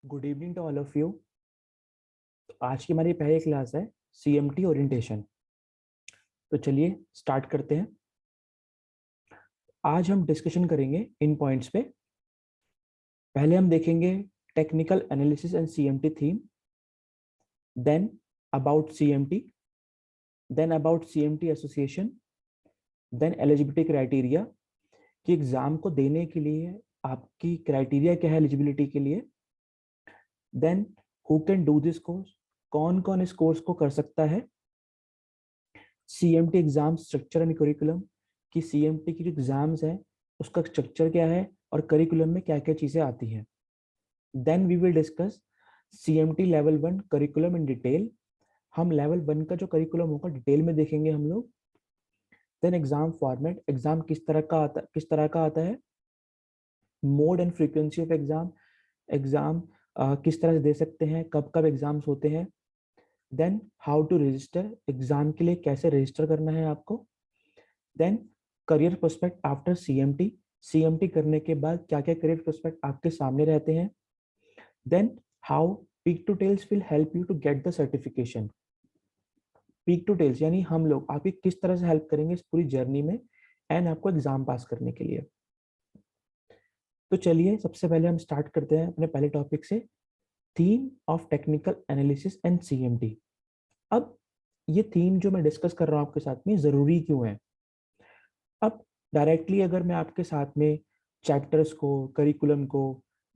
Good evening to all of you. आज की हमारी पहली क्लास है सीएमटी ओरिएंटेशन। तो चलिए स्टार्ट करते हैं। आज हम डिस्कशन करेंगे इन पॉइंट्स पे। पहले हम देखेंगे technical analysis and CMT theme, then about CMT, then about CMT association, then eligibility criteria कि एग्जाम को देने के लिए आपकी क्राइटेरिया क्या है एलिजिबिलिटी के लिए, then who can do this course, कौन कौन इस कोर्स को कर सकता है, CMT exam structure and curriculum कि सीएमटी की जो एग्जाम्स है उसका स्ट्रक्चर क्या है और करिकुलम में क्या क्या चीजें आती हैं। Then we will discuss CMT level 1 curriculum in detail. हम लेवल 1 का जो करिकुलम होगा डिटेल में देखेंगे हम लोग। देन एग्जाम फॉर्मेट, एग्जाम किस तरह का आता है, mode and frequency of exam, exam किस तरह से दे सकते हैं, कब कब एग्जाम्स होते हैं। Then how to register, exam के लिए कैसे रजिस्टर करना है आपको। Then career prospect after CMT, CMT करने के बाद क्या क्या करियर प्रोस्पेक्ट आपके सामने रहते हैं। Then how peak to tails will help you to get the certification. Peak to tails यानी हम लोग आपकी किस तरह से हेल्प करेंगे इस पूरी जर्नी में एंड आपको एग्जाम पास करने के लिए। तो चलिए सबसे पहले हम स्टार्ट करते हैं अपने पहले टॉपिक से, theme of technical analysis and CMT. अब ये थीम जो मैं डिस्कस कर रहा हूँ आपके साथ में जरूरी क्यों है। अब डायरेक्टली अगर मैं आपके साथ में चैप्टर्स को करिकुलम को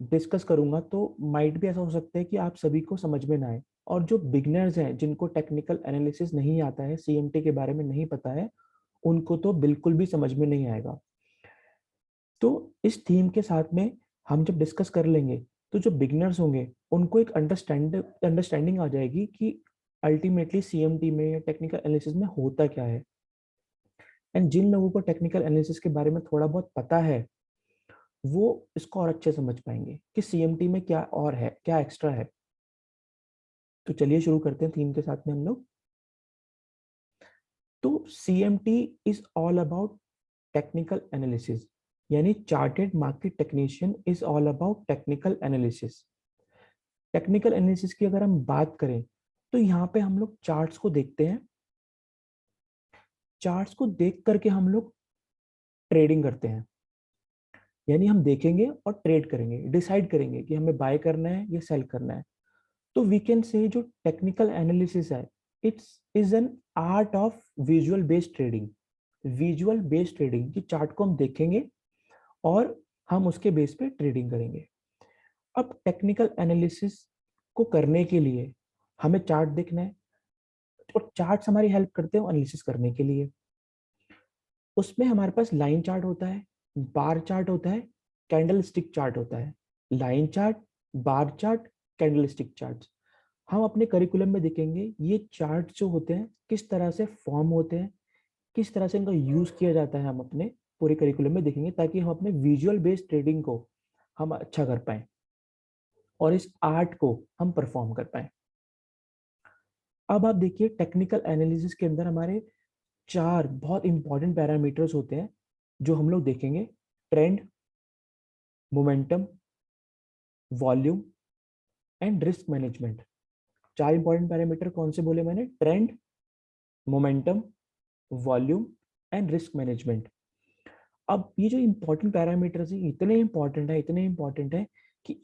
डिस्कस करूंगा तो माइट भी ऐसा हो सकता है कि आप सभी को समझ में ना आए, और जो बिगनर्स हैं जिनको टेक्निकल एनालिसिस नहीं आता है, सीएमटी के बारे में नहीं पता है, उनको तो बिल्कुल भी समझ में नहीं आएगा। तो इस थीम के साथ में हम जब डिस्कस कर लेंगे तो जो बिगनर्स होंगे उनको एक अंडरस्टैंडिंग आ जाएगी कि अल्टीमेटली सीएमटी में या टेक्निकल एनालिसिस में होता क्या है। एंड जिन लोगों को टेक्निकल एनालिसिस के बारे में थोड़ा बहुत पता है वो इसको और अच्छे समझ पाएंगे कि सीएमटी में क्या और है, क्या एक्स्ट्रा है। तो चलिए शुरू करते हैं थीम के साथ में हम लोग। तो CMT is all about technical analysis, यानी chartered market technician is all about technical analysis. Technical analysis की अगर हम बात करें तो यहाँ पे हम लोग चार्ट्स को देखते हैं, चार्ट्स को देख करके हम लोग ट्रेडिंग करते हैं। यानी हम देखेंगे और ट्रेड करेंगे, डिसाइड करेंगे कि हमें बाय करना है या सेल करना है। तो वी कैन से जो टेक्निकल एनालिसिस है it's is an art of visual based trading. Visual based trading की चार्ट को हम देखेंगे और हम उसके बेस पे ट्रेडिंग करेंगे। अब टेक्निकल एनालिसिस को करने के लिए हमें चार्ट देखना है और चार्ट्स हमारी हेल्प करते हैं एनालिसिस करने के लिए। उसमें हमारे पास लाइन चार्ट होता है, बार चार्ट होता है, कैंडल स्टिक चार्ट होता है। Line chart, bar chart, candle stick chart हम अपने करिकुलम में देखेंगे। ये चार्ट जो होते हैं किस तरह से फॉर्म होते हैं, किस तरह से इनका यूज किया जाता है, हम अपने पूरे करिकुलम में देखेंगे ताकि हम अपने विजुअल बेस्ड ट्रेडिंग को हम अच्छा कर पाए और इस आर्ट को हम परफॉर्म कर पाए। अब आप देखिए टेक्निकल एनालिसिस के अंदर हमारे चार बहुत इंपॉर्टेंट पैरामीटर्स होते हैं जो हम लोग देखेंगे। Trend, momentum, volume and risk management. चार इंपॉर्टेंट पैरामीटर कौन से बोले मैंने? Trend, momentum, volume and risk management. अब ये जो इंपॉर्टेंट पैरामीटर्स है इतने इंपॉर्टेंट है, इतने इंपॉर्टेंट है कि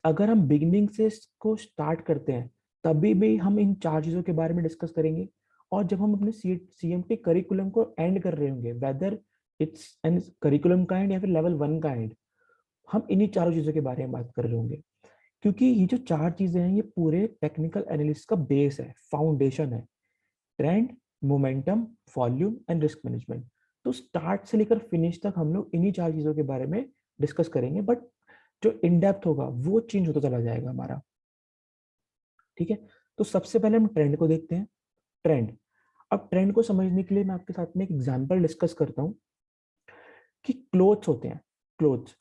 अगर हम बिगिनिंग से इसको स्टार्ट करते हैं तभी भी हम इन चार चीजों के बारे में डिस्कस करेंगे। और जब हम अपने सीएमटी करिकुलम को एंड कर रहे होंगे, वेदर इट्स एन करिकुलम का एंड या फिर लेवल 1 का एंड, हम इन्हीं चारों चीजों के बारे में बात कर रहे होंगे। क्योंकि ये जो चार चीजें हैं ये पूरे टेक्निकल एनालिसिस का बेस है, फाउंडेशन है। Trend, momentum, volume and risk management. तो स्टार्ट से लेकर फिनिश तक हम लोग इन्हीं चार चीजों के बारे में डिस्कस करेंगे, बट जो इन डेप्थ होगा वो चेंज होता चला जाएगा हमारा। ठीक है, तो सबसे पहले हम ट्रेंड को देखते हैं। ट्रेंड, अब ट्रेंड को समझने के लिए मैं आपके साथ में एक एग्जांपल डिस्कस करता हूँ कि क्लोथ्स होते हैं। क्लोथ्स,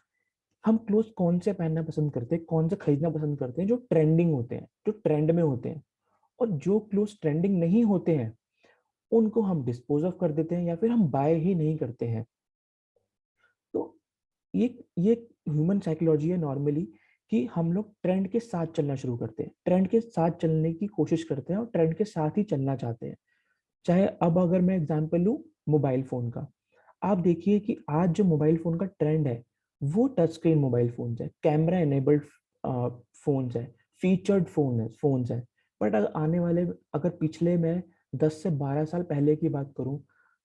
हम क्लोथ्स कौन से पहनना पसंद करते हैं, कौन से खरीदना पसंद करते हैं? जो ट्रेंडिंग होते हैं, जो ट्रेंड में होते हैं। और जो क्लोथ्स ट्रेंडिंग नहीं होते हैं उनको हम डिस्पोज ऑफ कर देते हैं या फिर हम बाय ही नहीं करते हैं। तो ये ह्यूमन साइकोलॉजी है नॉर्मली कि हम लोग ट्रेंड के साथ चलना शुरू करते हैं, ट्रेंड के साथ चलने की कोशिश करते हैं और ट्रेंड के साथ ही चलना चाहते हैं। चाहे अब अगर मैं एग्जांपल लूं मोबाइल फोन का, आप देखिए कि आज जो मोबाइल फोन का ट्रेंड है वो टच स्क्रीन मोबाइल फोन्स है, कैमरा एनेबल्ड फोन्स है, फीचर्ड फोन्स है। बट अगर आने वाले, अगर पिछले मैं 10 से 12 साल पहले की बात करूं,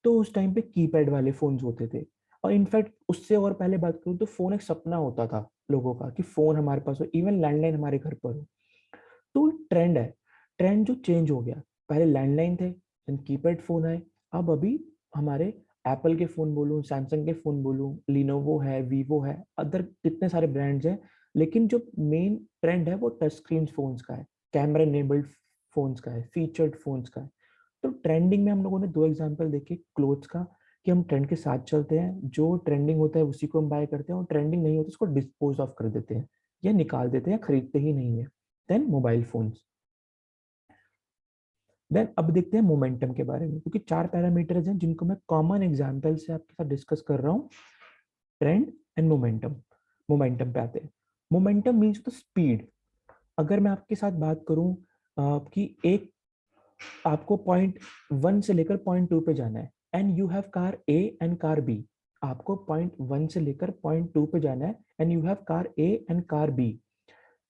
तो उस टाइम पे कीपैड वाले फोन्स होते थे। और इनफैक्ट उससे और पहले बात करूं तो फोन एक सपना होता था लोगों का कि फोन हमारे पास हो, इवन लैंडलाइन हमारे घर पर हो। तो ट्रेंड है, ट्रेंड जो चेंज हो गया, पहले लैंडलाइन थे, देन कीपैड फोन आए, अब अभी हमारे एप्पल के फोन बोलूं, सैमसंग के फोन बोलूं, लिनोवो है, वीवो है, अदर कितने सारे ब्रांड्स हैं। लेकिन जो मेन ट्रेंड है वो टच स्क्रीन फोन्स का है, कैमरा इनेबल्ड फोन्स का है, फीचर्ड फोन्स का है। तो ट्रेंडिंग में हम लोगों ने दो एग्जांपल देखे क्लोथ्स का, कि हम ट्रेंड के साथ चलते हैं, जो ट्रेंडिंग होता है उसी को हम बाय करते हैं, और ट्रेंडिंग नहीं होता उसको डिस्पोज ऑफ कर देते हैं या निकाल देते हैं, खरीदते ही नहीं है। Then mobile phones. देन अब देखते हैं मोमेंटम के बारे में, क्योंकि चार पैरामीटर्स हैं जिनको मैं कॉमन एग्जांपल से आपके साथ डिस्कस कर रहा हूँ। Trend and momentum. मोमेंटम पे आते हैं। Momentum means the speed. अगर मैं आपके साथ बात करूं कि एक आपको पॉइंट वन से लेकर पॉइंट टू पे जाना है, and you have car A and car B. आपको पॉइंट वन से लेकर पॉइंट टू पे जाना है and you have car A and car B.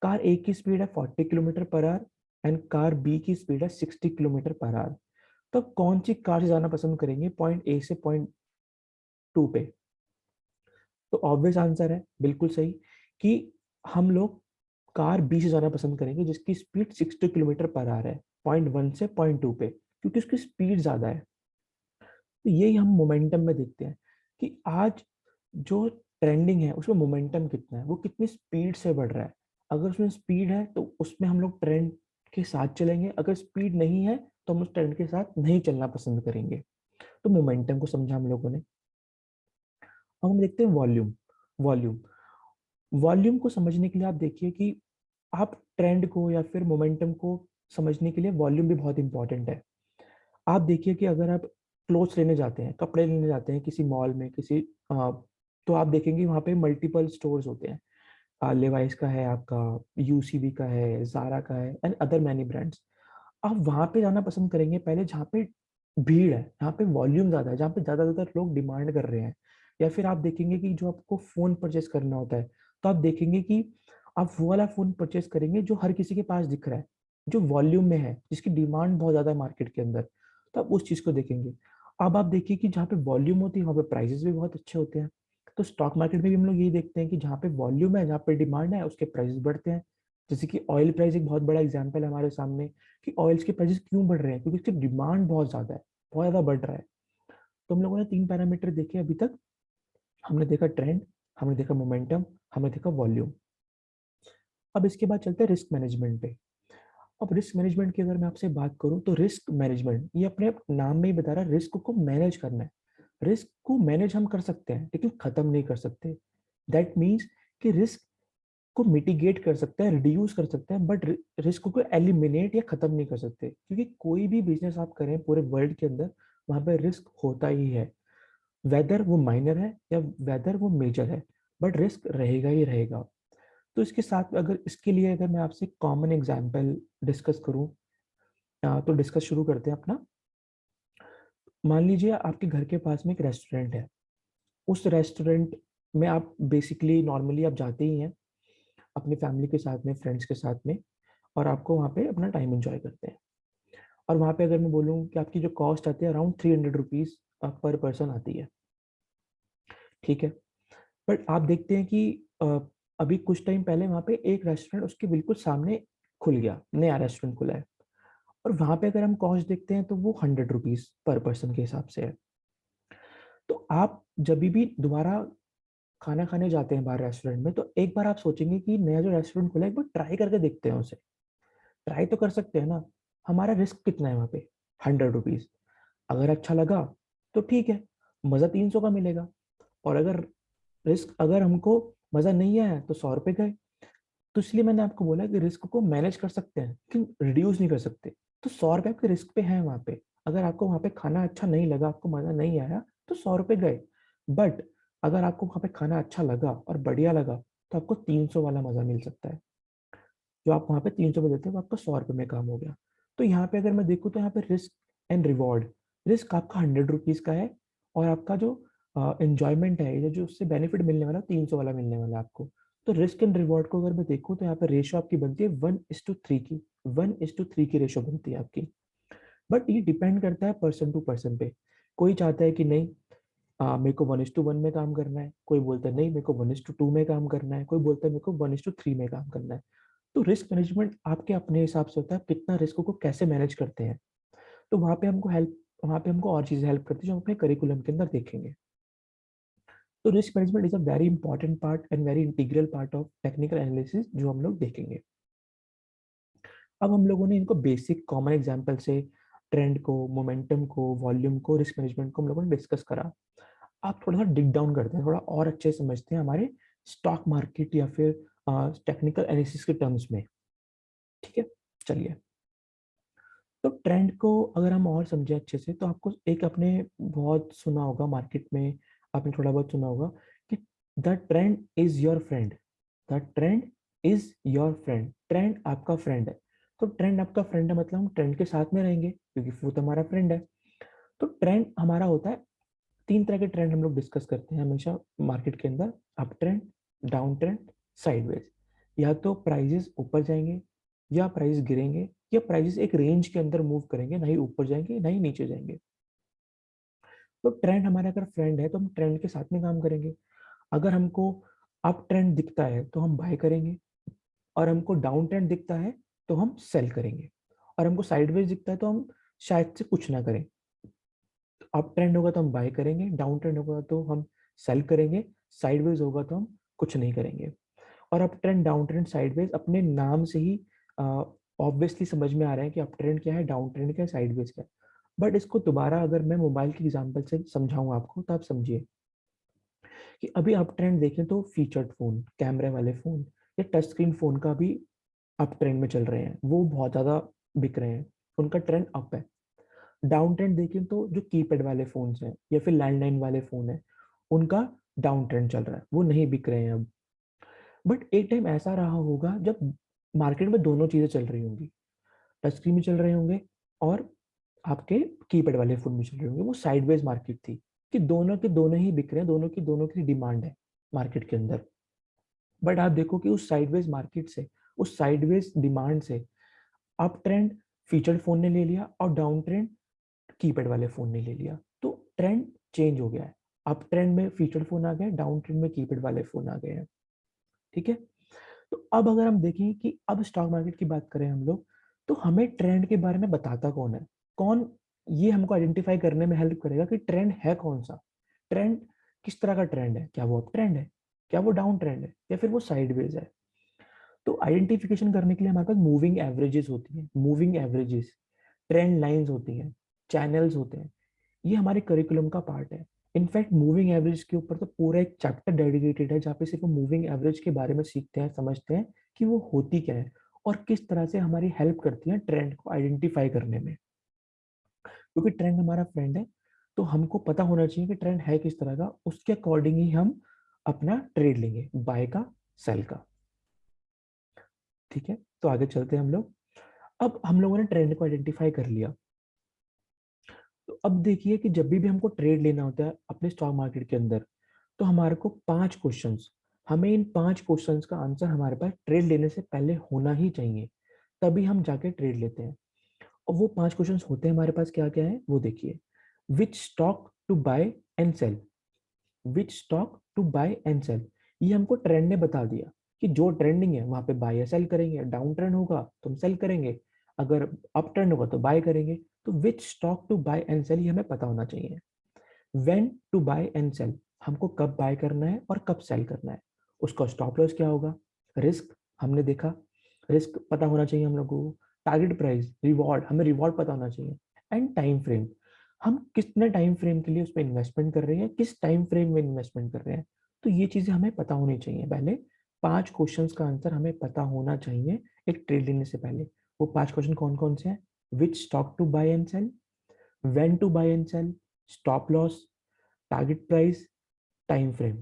Car A की स्पीड है 40 kilometre per hour and car B की स्पीड है 60 किलोमीटर पर आवर। तो कौन सी कार से जाना पसंद करेंगे पॉइंट ए से पॉइंट टू पे? तो ऑब्वियस आंसर है बिल्कुल सही कि हम लोग कार बी से जाना पसंद करेंगे जिसकी स्पीड 60 किलोमीटर पर आवर है, पॉइंट वन से पॉइंट टू पे, क्योंकि उसकी स्पीड ज्यादा है। तो यही हम मोमेंटम में देखते हैं कि आज जो ट्रेंडिंग है उसमें मोमेंटम कितना है, वो कितनी स्पीड से बढ़ रहा है। अगर उसमें स्पीड है तो उसमें हम लोग ट्रेंड के साथ चलेंगे, अगर स्पीड नहीं है तो हम उस ट्रेंड के साथ नहीं चलना पसंद करेंगे। तो मोमेंटम को समझा हम लोगों ने। अब हम देखते हैं वॉल्यूम। वॉल्यूम वॉल्यूम को समझने के लिए आप देखिए कि आप ट्रेंड को या फिर मोमेंटम को समझने के लिए वॉल्यूम भी बहुत इंपॉर्टेंट है। आप देखिए कि अगर आप क्लोथ्स लेने जाते हैं, कपड़े लेने जाते हैं किसी मॉल में, किसी तो आप देखेंगे वहाँ पे मल्टीपल स्टोर्स होते हैं। लेवाइस का है, आपका यूसीबी का है, जारा का है एंड अदर मैनी ब्रांड्स। आप वहाँ पे जाना पसंद करेंगे पहले जहाँ पे भीड़ है, जहाँ पे वॉल्यूम ज़्यादा है, जहाँ पे ज़्यादा ज़्यादा लोग डिमांड कर रहे हैं। या फिर आप देखेंगे कि जो आपको फ़ोन परचेस करना होता है, तो आप देखेंगे कि आप वो वाला फ़ोन परचेस करेंगे जो हर किसी के पास दिख रहा है, जो वॉल्यूम में है, जिसकी डिमांड बहुत ज़्यादा है मार्केट के अंदर। तो आप उस चीज़ को देखेंगे। अब आप देखिए कि जहाँ पे वॉल्यूम होती है वहाँ पे प्राइसेस भी बहुत अच्छे होते हैं। तो स्टॉक मार्केट में भी हम लोग यही देखते हैं कि जहाँ पे वॉल्यूम है, जहाँ पे डिमांड है, उसके प्राइसेस बढ़ते हैं। जैसे कि ऑयल प्राइस एक बहुत बड़ा एग्जांपल है हमारे सामने, कि ऑयल्स के प्राइसेस क्यों बढ़ रहे हैं, क्योंकि उसकी डिमांड बहुत ज़्यादा है, बहुत ज़्यादा बढ़ रहा है। तो हम लोगों ने तीन पैरामीटर देखे अभी तक। हमने देखा ट्रेंड, हमने देखा मोमेंटम, हमने देखा वॉल्यूम। अब इसके बाद चलते हैं रिस्क मैनेजमेंट पे। अब रिस्क मैनेजमेंट की अगर मैं आपसे बात करूं तो रिस्क मैनेजमेंट ये अपने नाम में ही बता रहा है, रिस्क को मैनेज करना है। रिस्क को मैनेज हम कर सकते हैं लेकिन खत्म नहीं कर सकते। दैट मीन्स कि रिस्क को मिटिगेट कर सकते हैं, रिड्यूस कर सकते हैं, बट रिस्क को एलिमिनेट या खत्म नहीं कर सकते, क्योंकि कोई भी बिजनेस आप करें पूरे वर्ल्ड के अंदर, वहां पे रिस्क होता ही है। वेदर वो माइनर है या वेदर वो मेजर है, बट रिस्क रहेगा ही रहेगा। तो इसके साथ अगर इसके लिए अगर मैं आपसे कॉमन एग्जांपल डिस्कस करूं, तो डिस्कस शुरू करते हैं अपना। मान लीजिए आपके घर के पास में एक रेस्टोरेंट है। उस रेस्टोरेंट में आप बेसिकली नॉर्मली आप जाते ही हैं अपनी फैमिली के साथ में, फ्रेंड्स के साथ में, और आपको वहाँ पे अपना टाइम एंजॉय करते हैं। और वहाँ पे अगर मैं बोलूँ कि आपकी जो कॉस्ट आती है अराउंड 300 रुपीज़ पर पर्सन आती है, ठीक है। बट आप देखते हैं कि अभी कुछ टाइम पहले वहाँ पे एक रेस्टोरेंट उसके बिल्कुल सामने खुल गया, नया रेस्टोरेंट खुला है, और वहाँ पे अगर हम कॉस्ट देखते हैं तो वो 100 रुपीज़ पर पर्सन के हिसाब से है। तो आप जब भी दोबारा खाना खाने जाते हैं बाहर रेस्टोरेंट में, तो एक बार आप सोचेंगे कि नया जो रेस्टोरेंट खुला है एक बार ट्राई करके देखते हैं उसे। ट्राई तो कर सकते हैं ना। हमारा रिस्क कितना है वहाँ पे? 100 रुपीज़। अगर अच्छा लगा तो ठीक है, मज़ा 300 का मिलेगा। और अगर रिस्क, अगर हमको मज़ा नहीं आया तो 100 रुपये गए। तो इसलिए मैंने आपको बोला कि रिस्क को मैनेज कर सकते हैं लेकिन रिड्यूस नहीं कर सकते। तो 100 रुपये आपके रिस्क पे हैं वहाँ पे। अगर आपको वहाँ पे खाना अच्छा नहीं लगा, आपको मज़ा नहीं आया, तो 100 रुपये गए। बट अगर आपको वहाँ पे खाना अच्छा लगा और बढ़िया लगा, तो आपको 300 वाला मजा मिल सकता है। जो आप वहाँ पे 300 में देते हैं वो आपका 100 रुपये में काम हो गया। तो यहाँ पे अगर मैं देखूँ तो यहाँ पे रिस्क एंड रिवॉर्ड, रिस्क आपका 100 रुपीज़ का है, और आपका जो एंजॉयमेंट है या जो उससे बेनिफिट मिलने वाला 300 वाला मिलने वाला है आपको। तो रिस्क एंड रिवॉर्ड को अगर मैं देखूँ तो यहाँ पे रेशो आपकी बनती है 1:3 की, 1:3 की रेशो बनती है आपकी। बट ये डिपेंड करता है पर्सन टू पर्सन पे। कोई चाहता है कि नहीं मेरे को 1:1 में काम करना है, कोई बोलता है नहीं मेरे को 1:2 में काम करना है, कोई बोलता है मेरे को 1:3 में काम करना है। तो रिस्क मैनेजमेंट आपके अपने हिसाब से होता है, कितना रिस्क को कैसे मैनेज करते हैं। तो वहाँ पे हमको और चीज़ें हेल्प करती है जो हम अपने करिकुलम के अंदर देखेंगे। तो risk management is a very important part and very integral part of technical analysis जो हम लोग देखेंगे। अब हम लोगों ने इनको बेसिक कॉमन एग्जाम्पल से ट्रेंड को, मोमेंटम को, वॉल्यूम को, रिस्क मैनेजमेंट को हम लोगों ने डिस्कस करा। आप थोड़ा सा डिग डाउन करते हैं, थोड़ा और अच्छे से समझते हैं हमारे स्टॉक मार्केट या फिर टेक्निकल एनालिसिस के टर्म्स में। ठीक है, चलिए। तो ट्रेंड को अगर हम और समझें अच्छे से तो आपको एक आपने बहुत सुना होगा मार्केट में, आपने थोड़ा बहुत सुना होगा कि the trend is your friend, the trend is your friend, trend आपका फ्रेंड है। तो ट्रेंड आपका फ्रेंड है मतलब हम ट्रेंड के साथ में रहेंगे क्योंकि वो तो हमारा फ्रेंड है। तो ट्रेंड हमारा होता है, तीन तरह के ट्रेंड हम लोग डिस्कस करते हैं हमेशा मार्केट के अंदर, up trend, down trend, sideways. या तो प्राइजेस ऊपर जाएंगे या प्राइस गिरेंगे, या प्राइजेस एक रेंज के अंदर मूव करेंगे, ना ही ऊपर जाएंगे ना ही नीचे जाएंगे। तो ट्रेंड हमारा अगर फ्रेंड है तो हम ट्रेंड के साथ में काम करेंगे। अगर हमको अप ट्रेंड दिखता है तो हम बाय करेंगे, और हमको डाउन ट्रेंड दिखता है तो हम सेल करेंगे, और हमको साइडवेज दिखता है तो हम शायद से कुछ ना करें। अप ट्रेंड होगा तो हम बाय करेंगे, डाउन ट्रेंड होगा तो हम सेल करेंगे, साइडवेज होगा तो हम कुछ नहीं करेंगे। और up trend, down trend, sideways अपने नाम से ही ऑब्वियसली समझ में आ रहा है कि अप ट्रेंड क्या है, डाउन ट्रेंड क्या है, साइडवेज क्या है। बट इसको दोबारा अगर मैं मोबाइल के एग्जांपल से समझाऊं आपको तो आप समझिए कि अभी अप ट्रेंड देखें तो फीचर्ड फोन, कैमरे वाले फोन या टच स्क्रीन फोन का भी अप ट्रेंड में चल रहे हैं, वो बहुत ज़्यादा बिक रहे हैं, उनका ट्रेंड अप है। डाउन ट्रेंड देखें तो जो कीपैड वाले फोन्स हैं या फिर लैंडलाइन वाले फोन है, उनका डाउन ट्रेंड चल रहा है, वो नहीं बिक रहे हैं अब। बट एक टाइम ऐसा रहा होगा जब मार्केट में दोनों चीजें चल रही होंगी, टच स्क्रीन भी चल रहे होंगे और आपके कीपैड वाले फोन भी चल रहे होंगे। वो साइडवेज मार्केट थी कि दोनों के दोनों ही बिक रहे हैं, दोनों की डिमांड है मार्केट के अंदर। बट आप देखो कि उस साइडवेज मार्केट से, उस साइडवेज डिमांड से अप ट्रेंड फीचर्ड फोन ने ले लिया और डाउन ट्रेंड कीपैड वाले फोन ने ले लिया। तो ट्रेंड चेंज हो गया है, अप ट्रेंड में फीचर्ड फोन आ गए, डाउन ट्रेंड में कीपैड वाले फोन आ गए हैं। ठीक है। तो अब अगर हम देखें कि अब स्टॉक मार्केट की बात करें हम लोग, तो हमें ट्रेंड के बारे में बताता कौन है, कौन ये हमको आइडेंटिफाई करने में हेल्प करेगा कि ट्रेंड है कौन सा, ट्रेंड किस तरह का ट्रेंड है, क्या वो अप ट्रेंड है, क्या वो डाउन ट्रेंड है, या फिर वो साइडवेज है। तो आइडेंटिफिकेशन करने के लिए हमारे पास मूविंग एवरेजेस होती हैं, मूविंग एवरेजेस, ट्रेंड लाइंस होती हैं, चैनल्स होते हैं। ये हमारे करिकुलम का पार्ट है। इनफैक्ट मूविंग एवरेज के ऊपर तो पूरा एक चैप्टर डेडिकेटेड है जहाँ पे सिर्फ मूविंग एवरेज के बारे में सीखते हैं, समझते हैं कि वो होती क्या है और किस तरह से हमारी हेल्प करती है ट्रेंड को आइडेंटिफाई करने में। क्योंकि ट्रेंड हमारा फ्रेंड है, तो हमको पता होना चाहिए कि ट्रेंड है किस तरह का, उसके अकॉर्डिंग ही हम अपना ट्रेड लेंगे, बाय का, सेल का। ठीक है, तो आगे चलते हैं हम लोग। अब हम लोगों ने ट्रेंड को आइडेंटिफाई कर लिया, तो अब देखिए कि जब भी हमको ट्रेड लेना होता है अपने स्टॉक मार्केट के अंदर, तो हमारे को 5 क्वेश्चंस, हमें इन 5 क्वेश्चंस का आंसर हमारे पास ट्रेड लेने से पहले होना ही चाहिए, तभी हम जाके ट्रेड लेते हैं। और वो 5 क्वेश्चंस होते हैं हमारे पास, क्या क्या है वो देखिए। Which stock to buy and sell, which stock to buy and sell, ये हमको ट्रेंड ने बता दिया कि जो ट्रेंडिंग है वहां पे बाय या सेल करेंगे, डाउन ट्रेंड होगा तो हम सेल करेंगे, अगर अप ट्रेंड होगा तो बाय करेंगे। तो which stock to buy and sell ये हमें पता होना चाहिए। When to buy and sell, हमको कब बाय करना है और कब सेल करना है, उसका स्टॉप लॉस क्या होगा, रिस्क हमने देखा, रिस्क पता होना चाहिए हम लोगों को, टारगेट प्राइस, रिवॉर्ड, हमें रिवॉर्ड पता होना चाहिए, एंड टाइम फ्रेम, हम कितने टाइम फ्रेम के लिए उसमें इन्वेस्टमेंट कर रहे हैं, किस टाइम फ्रेम में इन्वेस्टमेंट कर रहे हैं। तो ये चीजें हमें पता होनी चाहिए पहले। 5 क्वेश्चंस का आंसर हमें पता होना चाहिए एक ट्रेड लेने से पहले। वो 5 क्वेश्चन कौन कौन से हैं? Which stock to buy and sell, when to buy and sell, stop loss, target price, time frame.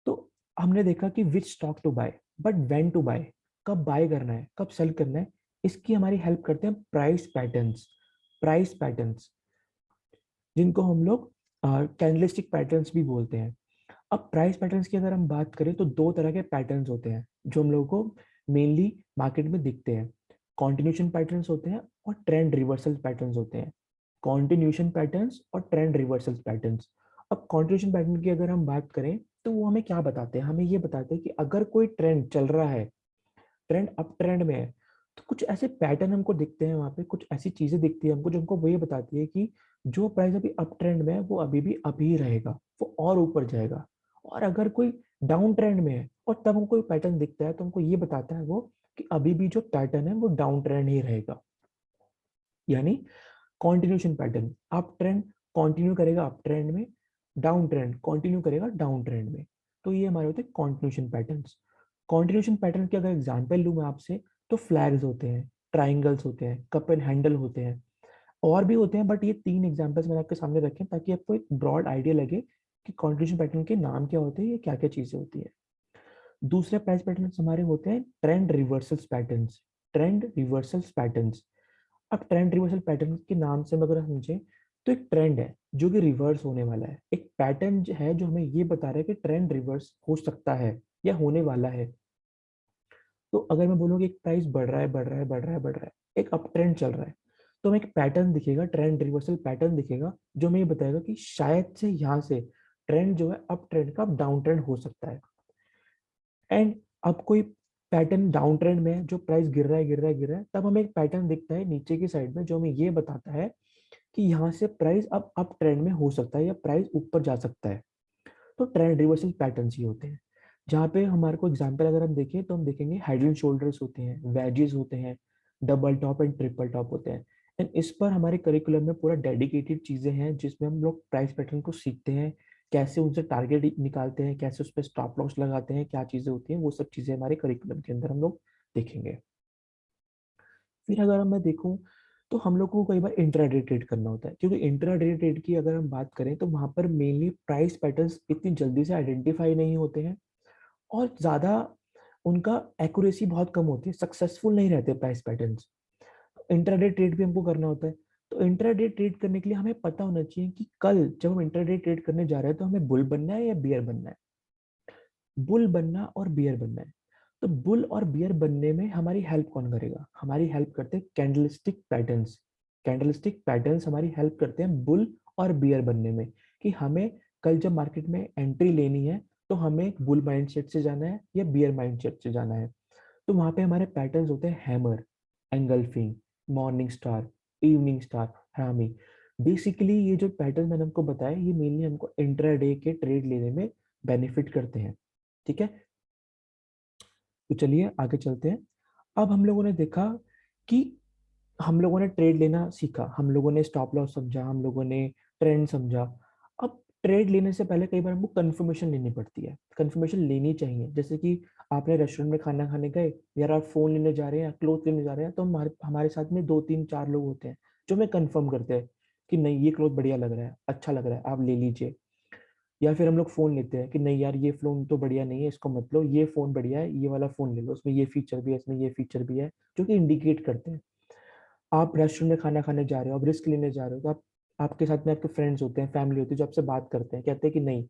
तो हमने देखा कि which stock to buy, but when to buy, कब बाय करना है, कब सेल करना है, इसकी हमारी हेल्प करते हैं प्राइस पैटर्न्स। प्राइस पैटर्न्स जिनको हम लोग कैंडलस्टिक पैटर्न्स भी बोलते हैं। अब प्राइस पैटर्न्स की अगर हम बात करें तो दो तरह के पैटर्न्स होते हैं जो हम लोगों को मेनली मार्केट में दिखते हैं। कॉन्टिन्यूशन पैटर्न्स होते हैं और ट्रेंड रिवर्सल पैटर्न्स होते हैं। कॉन्टिन्यूशन पैटर्न्स और ट्रेंड रिवर्सल पैटर्न्स। अब कॉन्टिन्यूशन पैटर्न की अगर हम बात करें तो वो हमें क्या बताते हैं, हमें ये बताते हैं कि अगर कोई ट्रेंड चल रहा है, ट्रेंड अप ट्रेंड में है, तो कुछ ऐसे पैटर्न हमको दिखते हैं, वहाँ पे कुछ ऐसी चीजें दिखती है हमको जो हमको वही बताती है कि जो प्राइस अभी अप ट्रेंड में है वो अभी भी अप ही रहेगा, वो और ऊपर जाएगा। और अगर कोई डाउन ट्रेंड में है और तब हमको पैटर्न दिखता है तो हमको ये बताता है वो कि अभी भी जो पैटर्न है वो डाउन ट्रेंड ही रहेगा। यानी continuation pattern, up trend continue करेगा अप ट्रेंड में, डाउन ट्रेंड कंटिन्यू करेगा डाउन ट्रेंड में। तो ये हमारे होते हैं कॉन्टिन्यूशन पैटर्न्स। कॉन्टिन्यूशन पैटर्न की अगर एग्जांपल लूँ मैं आपसे तो फ्लैग्स होते हैं, ट्राइंगल्स होते हैं, कप एंड हैंडल होते हैं, और भी होते हैं, बट ये तीन एग्जांपल्स मैंने आपके सामने रखे हैं ताकि आपको एक ब्रॉड आइडिया लगे कि कॉन्टिन्यूशन पैटर्न के नाम क्या होते हैं, ये क्या क्या चीजें होती है। दूसरे प्राइस पैटर्न्स हमारे होते हैं trend reversals patterns. Trend reversals patterns. अब ट्रेंड रिवर्सल पैटर्न के नाम से अगर हम समझें तो एक ट्रेंड है जो कि रिवर्स होने वाला है, एक पैटर्न है जो हमें ये बता रहा है कि ट्रेंड रिवर्स हो सकता है या होने वाला है। तो अगर मैं बोलूँ कि एक प्राइस बढ़ रहा है बढ़ रहा है बढ़ रहा है बढ़ रहा है, एक अप ट्रेंड चल रहा है, तो हमें एक पैटर्न दिखेगा, ट्रेंड रिवर्सल पैटर्न दिखेगा जो हमें ये बताएगा कि शायद से यहाँ से ट्रेंड जो है अप ट्रेंड का डाउन ट्रेंड हो सकता है। एंड अब कोई पैटर्न डाउन ट्रेंड में है, जो प्राइस गिर रहा है गिर रहा है गिर रहा है, तब हमें एक पैटर्न दिखता है नीचे की साइड में जो हमें ये बताता है कि यहाँ से प्राइस अब अप ट्रेंड में हो सकता है या प्राइस ऊपर जा सकता है। तो ट्रेंड रिवर्सल पैटर्न्स ही होते हैं। जहाँ पे हमारे को एग्जांपल अगर हम देखें तो हम देखेंगे हेड एंड शोल्डर्स होते हैं, वेजेस होते हैं, double top and triple top होते हैं। एंड इस पर हमारे करिकुलम में पूरा डेडिकेटेड चीजें हैं जिसमें हम लोग प्राइस पैटर्न को सीखते हैं, कैसे उनसे टारगेट निकालते हैं, कैसे उस पर स्टॉप लॉस लगाते हैं, क्या चीजें होती हैं, वो सब चीजें हमारे करिकुलम के अंदर हम लोग देखेंगे। फिर अगर मैं देखूं तो हम लोग को कई बार इंट्राडे ट्रेड करना होता है, क्योंकि इंट्राडे ट्रेड की अगर हम बात करें तो वहां पर मेनली प्राइस पैटर्न्स इतनी जल्दी से आइडेंटिफाई नहीं होते हैं और ज़्यादा उनका एक्यूरेसी बहुत कम होती है, सक्सेसफुल नहीं रहते प्राइस पैटर्न्स। इंट्राडे ट्रेड भी हमको करना होता है। तो इंट्राडे ट्रेड करने के लिए हमें पता होना चाहिए कि कल जब हम इंट्राडे ट्रेड करने जा रहे हैं तो हमें बुल बनना है या बियर बनना है। बुल बनना और बियर बनना है। तो बुल और बियर बनने में हमारी हेल्प कौन करेगा, हमारी हेल्प करते हैं कैंडलस्टिक पैटर्न्स। कैंडलस्टिक पैटर्न्स हमारी हेल्प करते हैं बुल और बियर बनने में, कि हमें कल जब मार्केट में एंट्री लेनी है तो हमें बुल माइंडसेट से जाना है या बियर माइंडसेट से जाना है। तो वहां पे हमारे पैटर्न्स होते हैं hammer, engulfing, morning star, evening star, हरामी। बेसिकली ये जो पैटर्न मैंने आपको बताया ये मेनली हमको इंट्राडे के ट्रेड लेने में बेनिफिट करते हैं। ठीक है, तो चलिए आगे चलते हैं। अब हम लोगों ने देखा कि हम लोगों ने ट्रेड लेना सीखा, हम लोगों ने स्टॉप लॉस समझा, हम लोगों ने ट्रेंड समझा। अब ट्रेड लेने से पहले कई बार हमको कंफर्मेशन लेनी पड़ती है, कंफर्मेशन लेनी चाहिए। जैसे कि आपने रेस्टोरेंट में खाना खाने गए, या आप फोन लेने जा रहे हैं या क्लोथ लेने जा रहे हैं, तो हमारे हमारे साथ में दो तीन चार लोग होते हैं जो हमें कंफर्म करते हैं कि नहीं ये क्लोथ बढ़िया लग रहा है, अच्छा लग रहा है, आप ले लीजिए। या फिर हम लोग फोन लेते हैं कि नहीं यार ये फोन तो बढ़िया नहीं है, इसको मत लो, ये फोन बढ़िया है, ये वाला फोन ले लो, उसमें ये फीचर भी है, इसमें ये फीचर भी है, जो कि इंडिकेट करते हैं। आप रेस्टोरेंट में खाना खाने जा रहे हो, आप रिस्क लेने जा रहे हो, तो आप आपके साथ में आपके फ्रेंड्स होते हैं, फैमिली होती है जो आपसे बात करते हैं, कहते हैं कि नहीं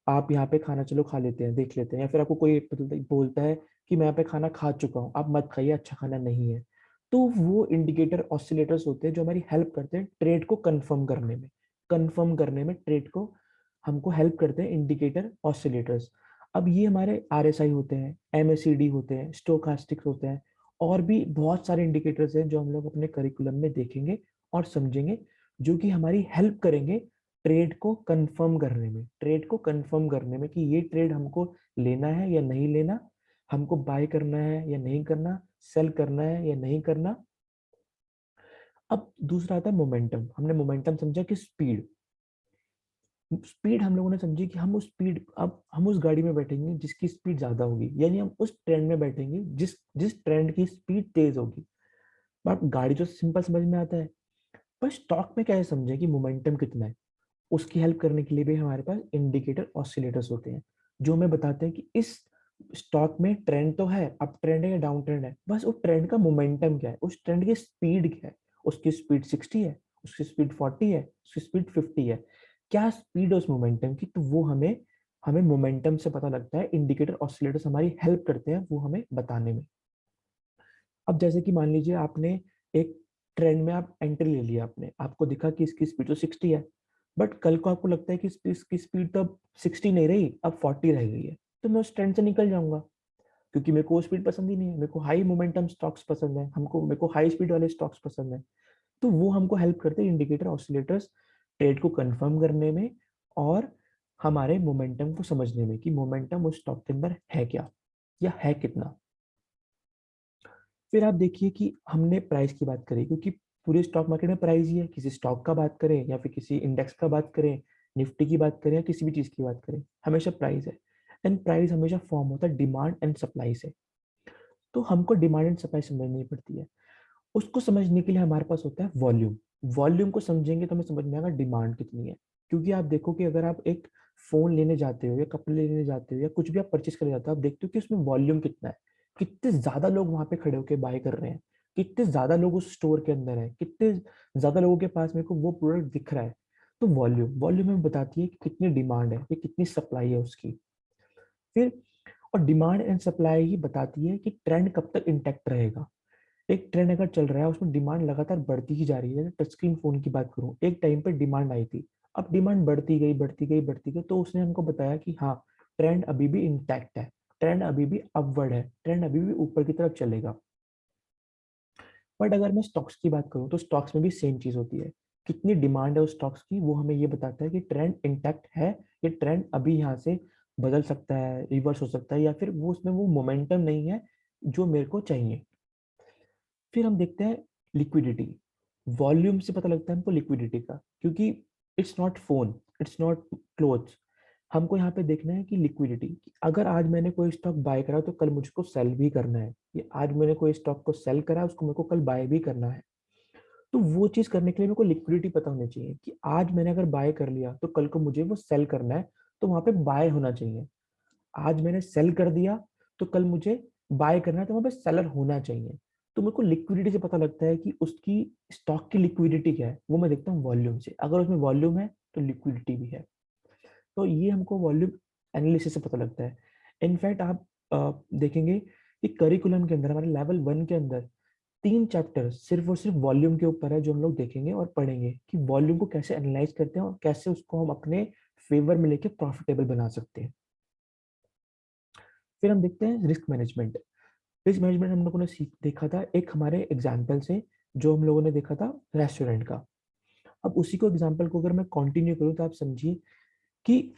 आप यहाँ पे खाना चलो खा लेते हैं, देख लेते हैं। या फिर आपको कोई बोलता है कि मैं यहाँ पे खाना खा चुका हूँ, आप मत खाइए, अच्छा खाना नहीं है। तो वो इंडिकेटर ऑसिलेटर्स होते हैं जो हमारी हेल्प करते हैं ट्रेड को कंफर्म करने में। कंफर्म करने में ट्रेड को हमको हेल्प करते हैं इंडिकेटर ऑसिलेटर्स। अब ये हमारे आरएसआई होते हैं, एमएसीडी होते हैं, स्टोकास्टिक्स होते हैं, और भी बहुत सारे इंडिकेटर्स हैं जो हम लोग अपने करिकुलम में देखेंगे और समझेंगे, जो कि हमारी हेल्प करेंगे ट्रेड को कंफर्म करने में, ट्रेड को कंफर्म करने में कि ये ट्रेड हमको लेना है या नहीं लेना, हमको बाय करना है या नहीं करना, सेल करना है या नहीं करना। अब दूसरा आता है मोमेंटम। हमने मोमेंटम समझा कि स्पीड, स्पीड हम लोगों ने समझी कि हम उस स्पीड, अब हम उस गाड़ी में बैठेंगे जिसकी स्पीड ज्यादा होगी, यानी हम उस ट्रेंड में बैठेंगे जिस जिस ट्रेंड की स्पीड तेज होगी। बट गाड़ी तो सिंपल समझ में आता है, पर स्टॉक में कैसे समझे कि मोमेंटम कितना है, उसकी हेल्प करने के लिए भी हमारे पास इंडिकेटर ऑसिलेटर्स होते हैं। जो हमें बताते हैं कि इस स्टॉक में ट्रेंड तो है, अप ट्रेंड है या डाउन ट्रेंड है, बस उस ट्रेंड का मोमेंटम क्या है, उस ट्रेंड की स्पीड क्या है, उसकी स्पीड 60 है, उसकी स्पीड 40 है, उसकी स्पीड 50 है, क्या स्पीड है उस मोमेंटम की। तो वो हमें हमें मोमेंटम से पता लगता है। इंडिकेटर ऑसिलेटर्स हमारी हेल्प करते हैं वो हमें बताने में। अब जैसे कि मान लीजिए आपने एक ट्रेंड में आप एंट्री ले लिया, आपने, आपको दिखा कि इसकी स्पीड तो 60 है, बट कल को आपको लगता है कि इसकी स्पीड तो अब 60 नहीं रही, अब 40 रह गई है, तो मैं उस ट्रेंड से निकल जाऊंगा, क्योंकि मेरे को वो स्पीड पसंद ही नहीं है। मेरे को हाई मोमेंटम स्टॉक्स पसंद है, हमको मेरे को हाई स्पीड वाले स्टॉक्स पसंद है। तो वो हमको हेल्प करते हैं इंडिकेटर ऑसिलेटर्स ट्रेड को कंफर्म करने में और हमारे मोमेंटम को समझने में कि मोमेंटम उस स्टॉक के अंदर है क्या या है कितना। फिर आप देखिए कि हमने प्राइस की बात करी, क्योंकि पूरे स्टॉक मार्केट में प्राइस ही है, किसी स्टॉक का बात करें या फिर किसी इंडेक्स का बात करें, निफ्टी की बात करें या किसी भी चीज की बात करें, हमेशा प्राइस है। एंड प्राइस हमेशा फॉर्म होता है डिमांड एंड सप्लाई से। तो हमको डिमांड एंड सप्लाई समझनी पड़ती है। उसको समझने के लिए हमारे पास होता है वॉल्यूम। वॉल्यूम को समझेंगे तो हमें समझ में आएगा डिमांड कितनी है। क्योंकि आप देखो कि अगर आप एक फोन लेने जाते हो या कपड़े लेने जाते हो या कुछ भी आप परचेस करने जाते हो, आप देखते हो कि उसमें वॉल्यूम कितना है, कितने ज्यादा लोग वहां पे खड़े होकर बाय कर रहे हैं, कितने ज्यादा लोग उस स्टोर के अंदर है, कितने ज्यादा लोगों के पास मेरे को वो प्रोडक्ट दिख रहा है। तो वॉल्यूम वॉल्यूम हमें बताती है कि कितनी डिमांड है या कितनी सप्लाई है उसकी। फिर और डिमांड एंड सप्लाई ही बताती है कि ट्रेंड कब तक इंटैक्ट रहेगा। एक ट्रेंड अगर चल रहा है उसमें डिमांड लगातार बढ़ती ही जा रही है। टच स्क्रीन फोन की बात करूं, एक टाइम पे डिमांड आई थी, अब डिमांड बढ़ती गई बढ़ती गई बढ़ती गई, तो उसने हमको बताया कि हाँ, ट्रेंड अभी भी इंटैक्ट है, ट्रेंड अभी भी अपवर्ड है, ट्रेंड अभी भी ऊपर की तरफ चलेगा। बट अगर मैं स्टॉक्स की बात करूं तो स्टॉक्स में भी सेम चीज होती है। कितनी डिमांड है उस स्टॉक्स की, वो हमें ये बताता है कि ट्रेंड इंटैक्ट है, ये ट्रेंड अभी यहाँ से बदल सकता है, रिवर्स हो सकता है, या फिर वो उसमें वो मोमेंटम नहीं है जो मेरे को चाहिए। फिर हम देखते हैं लिक्विडिटी। वॉल्यूम से पता लगता है हमको लिक्विडिटी का, क्योंकि it's not phone, it's not clothes. हमको यहाँ पे देखना है कि लिक्विडिटी, अगर आज मैंने कोई स्टॉक बाय करा तो कल मुझको सेल भी करना है, या आज मैंने कोई स्टॉक को सेल करा उसको मेरे को कल बाय भी करना है। तो वो चीज करने के लिए मेरे को लिक्विडिटी पता होनी चाहिए कि आज मैंने अगर बाय कर लिया तो कल को मुझे वो सेल करना है, तो वहां पे बाय होना चाहिए। आज मैंने सेल कर दिया तो कल मुझे बाय करना है, तो वहां पे सेलर होना चाहिए। तो मेरे को लिक्विडिटी से पता लगता है कि उसकी स्टॉक की लिक्विडिटी क्या है, वो मैं देखता हूँ वॉल्यूम से। अगर उसमें वॉल्यूम है तो लिक्विडिटी भी है। तो ये हमको वॉल्यूम एनालिसिस से पता लगता है। इनफैक्ट आप देखेंगे कि करिकुलम के अंदर, हमारे लेवल 1 के अंदर 3 चैप्टर सिर्फ और सिर्फ वॉल्यूम के ऊपर है, जो हम लोग देखेंगे और पढ़ेंगे कि वॉल्यूम को कैसे एनालाइज करते हैं और कैसे उसको हम अपने फेवर में लेके प्रॉफिटेबल बना सकते हैं। फिर हम देखते हैं रिस्क मैनेजमेंट। रिस्क मैनेजमेंट हम लोगों ने सीख देखा था एक हमारे एग्जाम्पल से, जो हम लोगों ने देखा था रेस्टोरेंट का। अब उसी को एग्जाम्पल को अगर मैं कंटिन्यू करूँ तो आप समझिए कि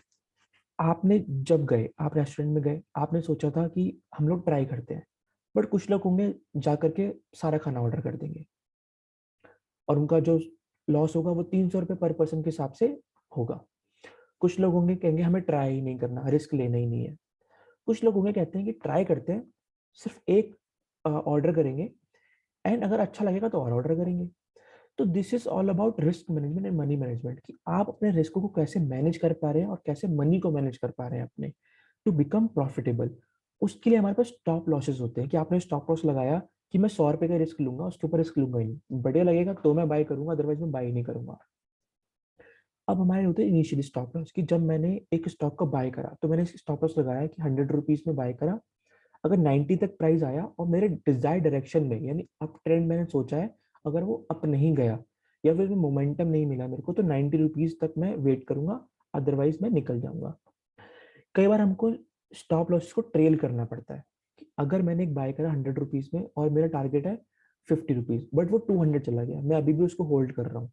आपने जब गए, आप रेस्टोरेंट में गए, आपने सोचा था कि हम लोग ट्राई करते हैं, बट कुछ लोग होंगे जा करके सारा खाना ऑर्डर कर देंगे, और उनका जो लॉस होगा वो 300 रुपये पर पर्सन के हिसाब से होगा। कुछ लोग होंगे कहेंगे हमें ट्राई ही नहीं करना, रिस्क लेना ही नहीं है। कुछ लोग होंगे कहते हैं कि ट्राई करते हैं, सिर्फ एक ऑर्डर करेंगे, एंड अगर अच्छा लगेगा तो और ऑर्डर करेंगे। तो this is all about risk management and money management, कि आप अपने रिस्क को कैसे मैनेज कर पा रहे हैं और कैसे मनी को मैनेज कर पा रहे हैं अपने, टू बिकम प्रॉफिटेबल। उसके लिए हमारे पास स्टॉप लॉसेस होते हैं कि आपने स्टॉप लॉस लगाया कि मैं 100 रुपए का रिस्क लूंगा, उसके ऊपर रिस्क लूंगा ही नहीं, बढ़िया लगेगा तो मैं बाय करूंगा, अदरवाइज मैं बाय नहीं करूंगा। अब हमारे होते हैं इनिशियली स्टॉप लॉस, कि जब मैंने एक स्टॉक को बाय करा तो मैंने स्टॉप लॉस लगाया कि 100 रुपीज में बाय करा। अगर 90 तक प्राइस आया और मेरे डिजायर डायरेक्शन में, यानी अप ट्रेंड मैंने सोचा है, अगर वो अप नहीं गया या फिर मोमेंटम नहीं मिला मेरे को, तो 90 रुपीज तक मैं वेट करूंगा, अदरवाइज मैं निकल जाऊंगा। कई बार हमको स्टॉप लॉस को ट्रेल करना पड़ता है, कि अगर मैंने एक बाय करा 100 रुपीज में और मेरा टारगेट है 50 रुपीज, बट वो 200 चला गया, मैं अभी भी उसको होल्ड कर रहा हूँ,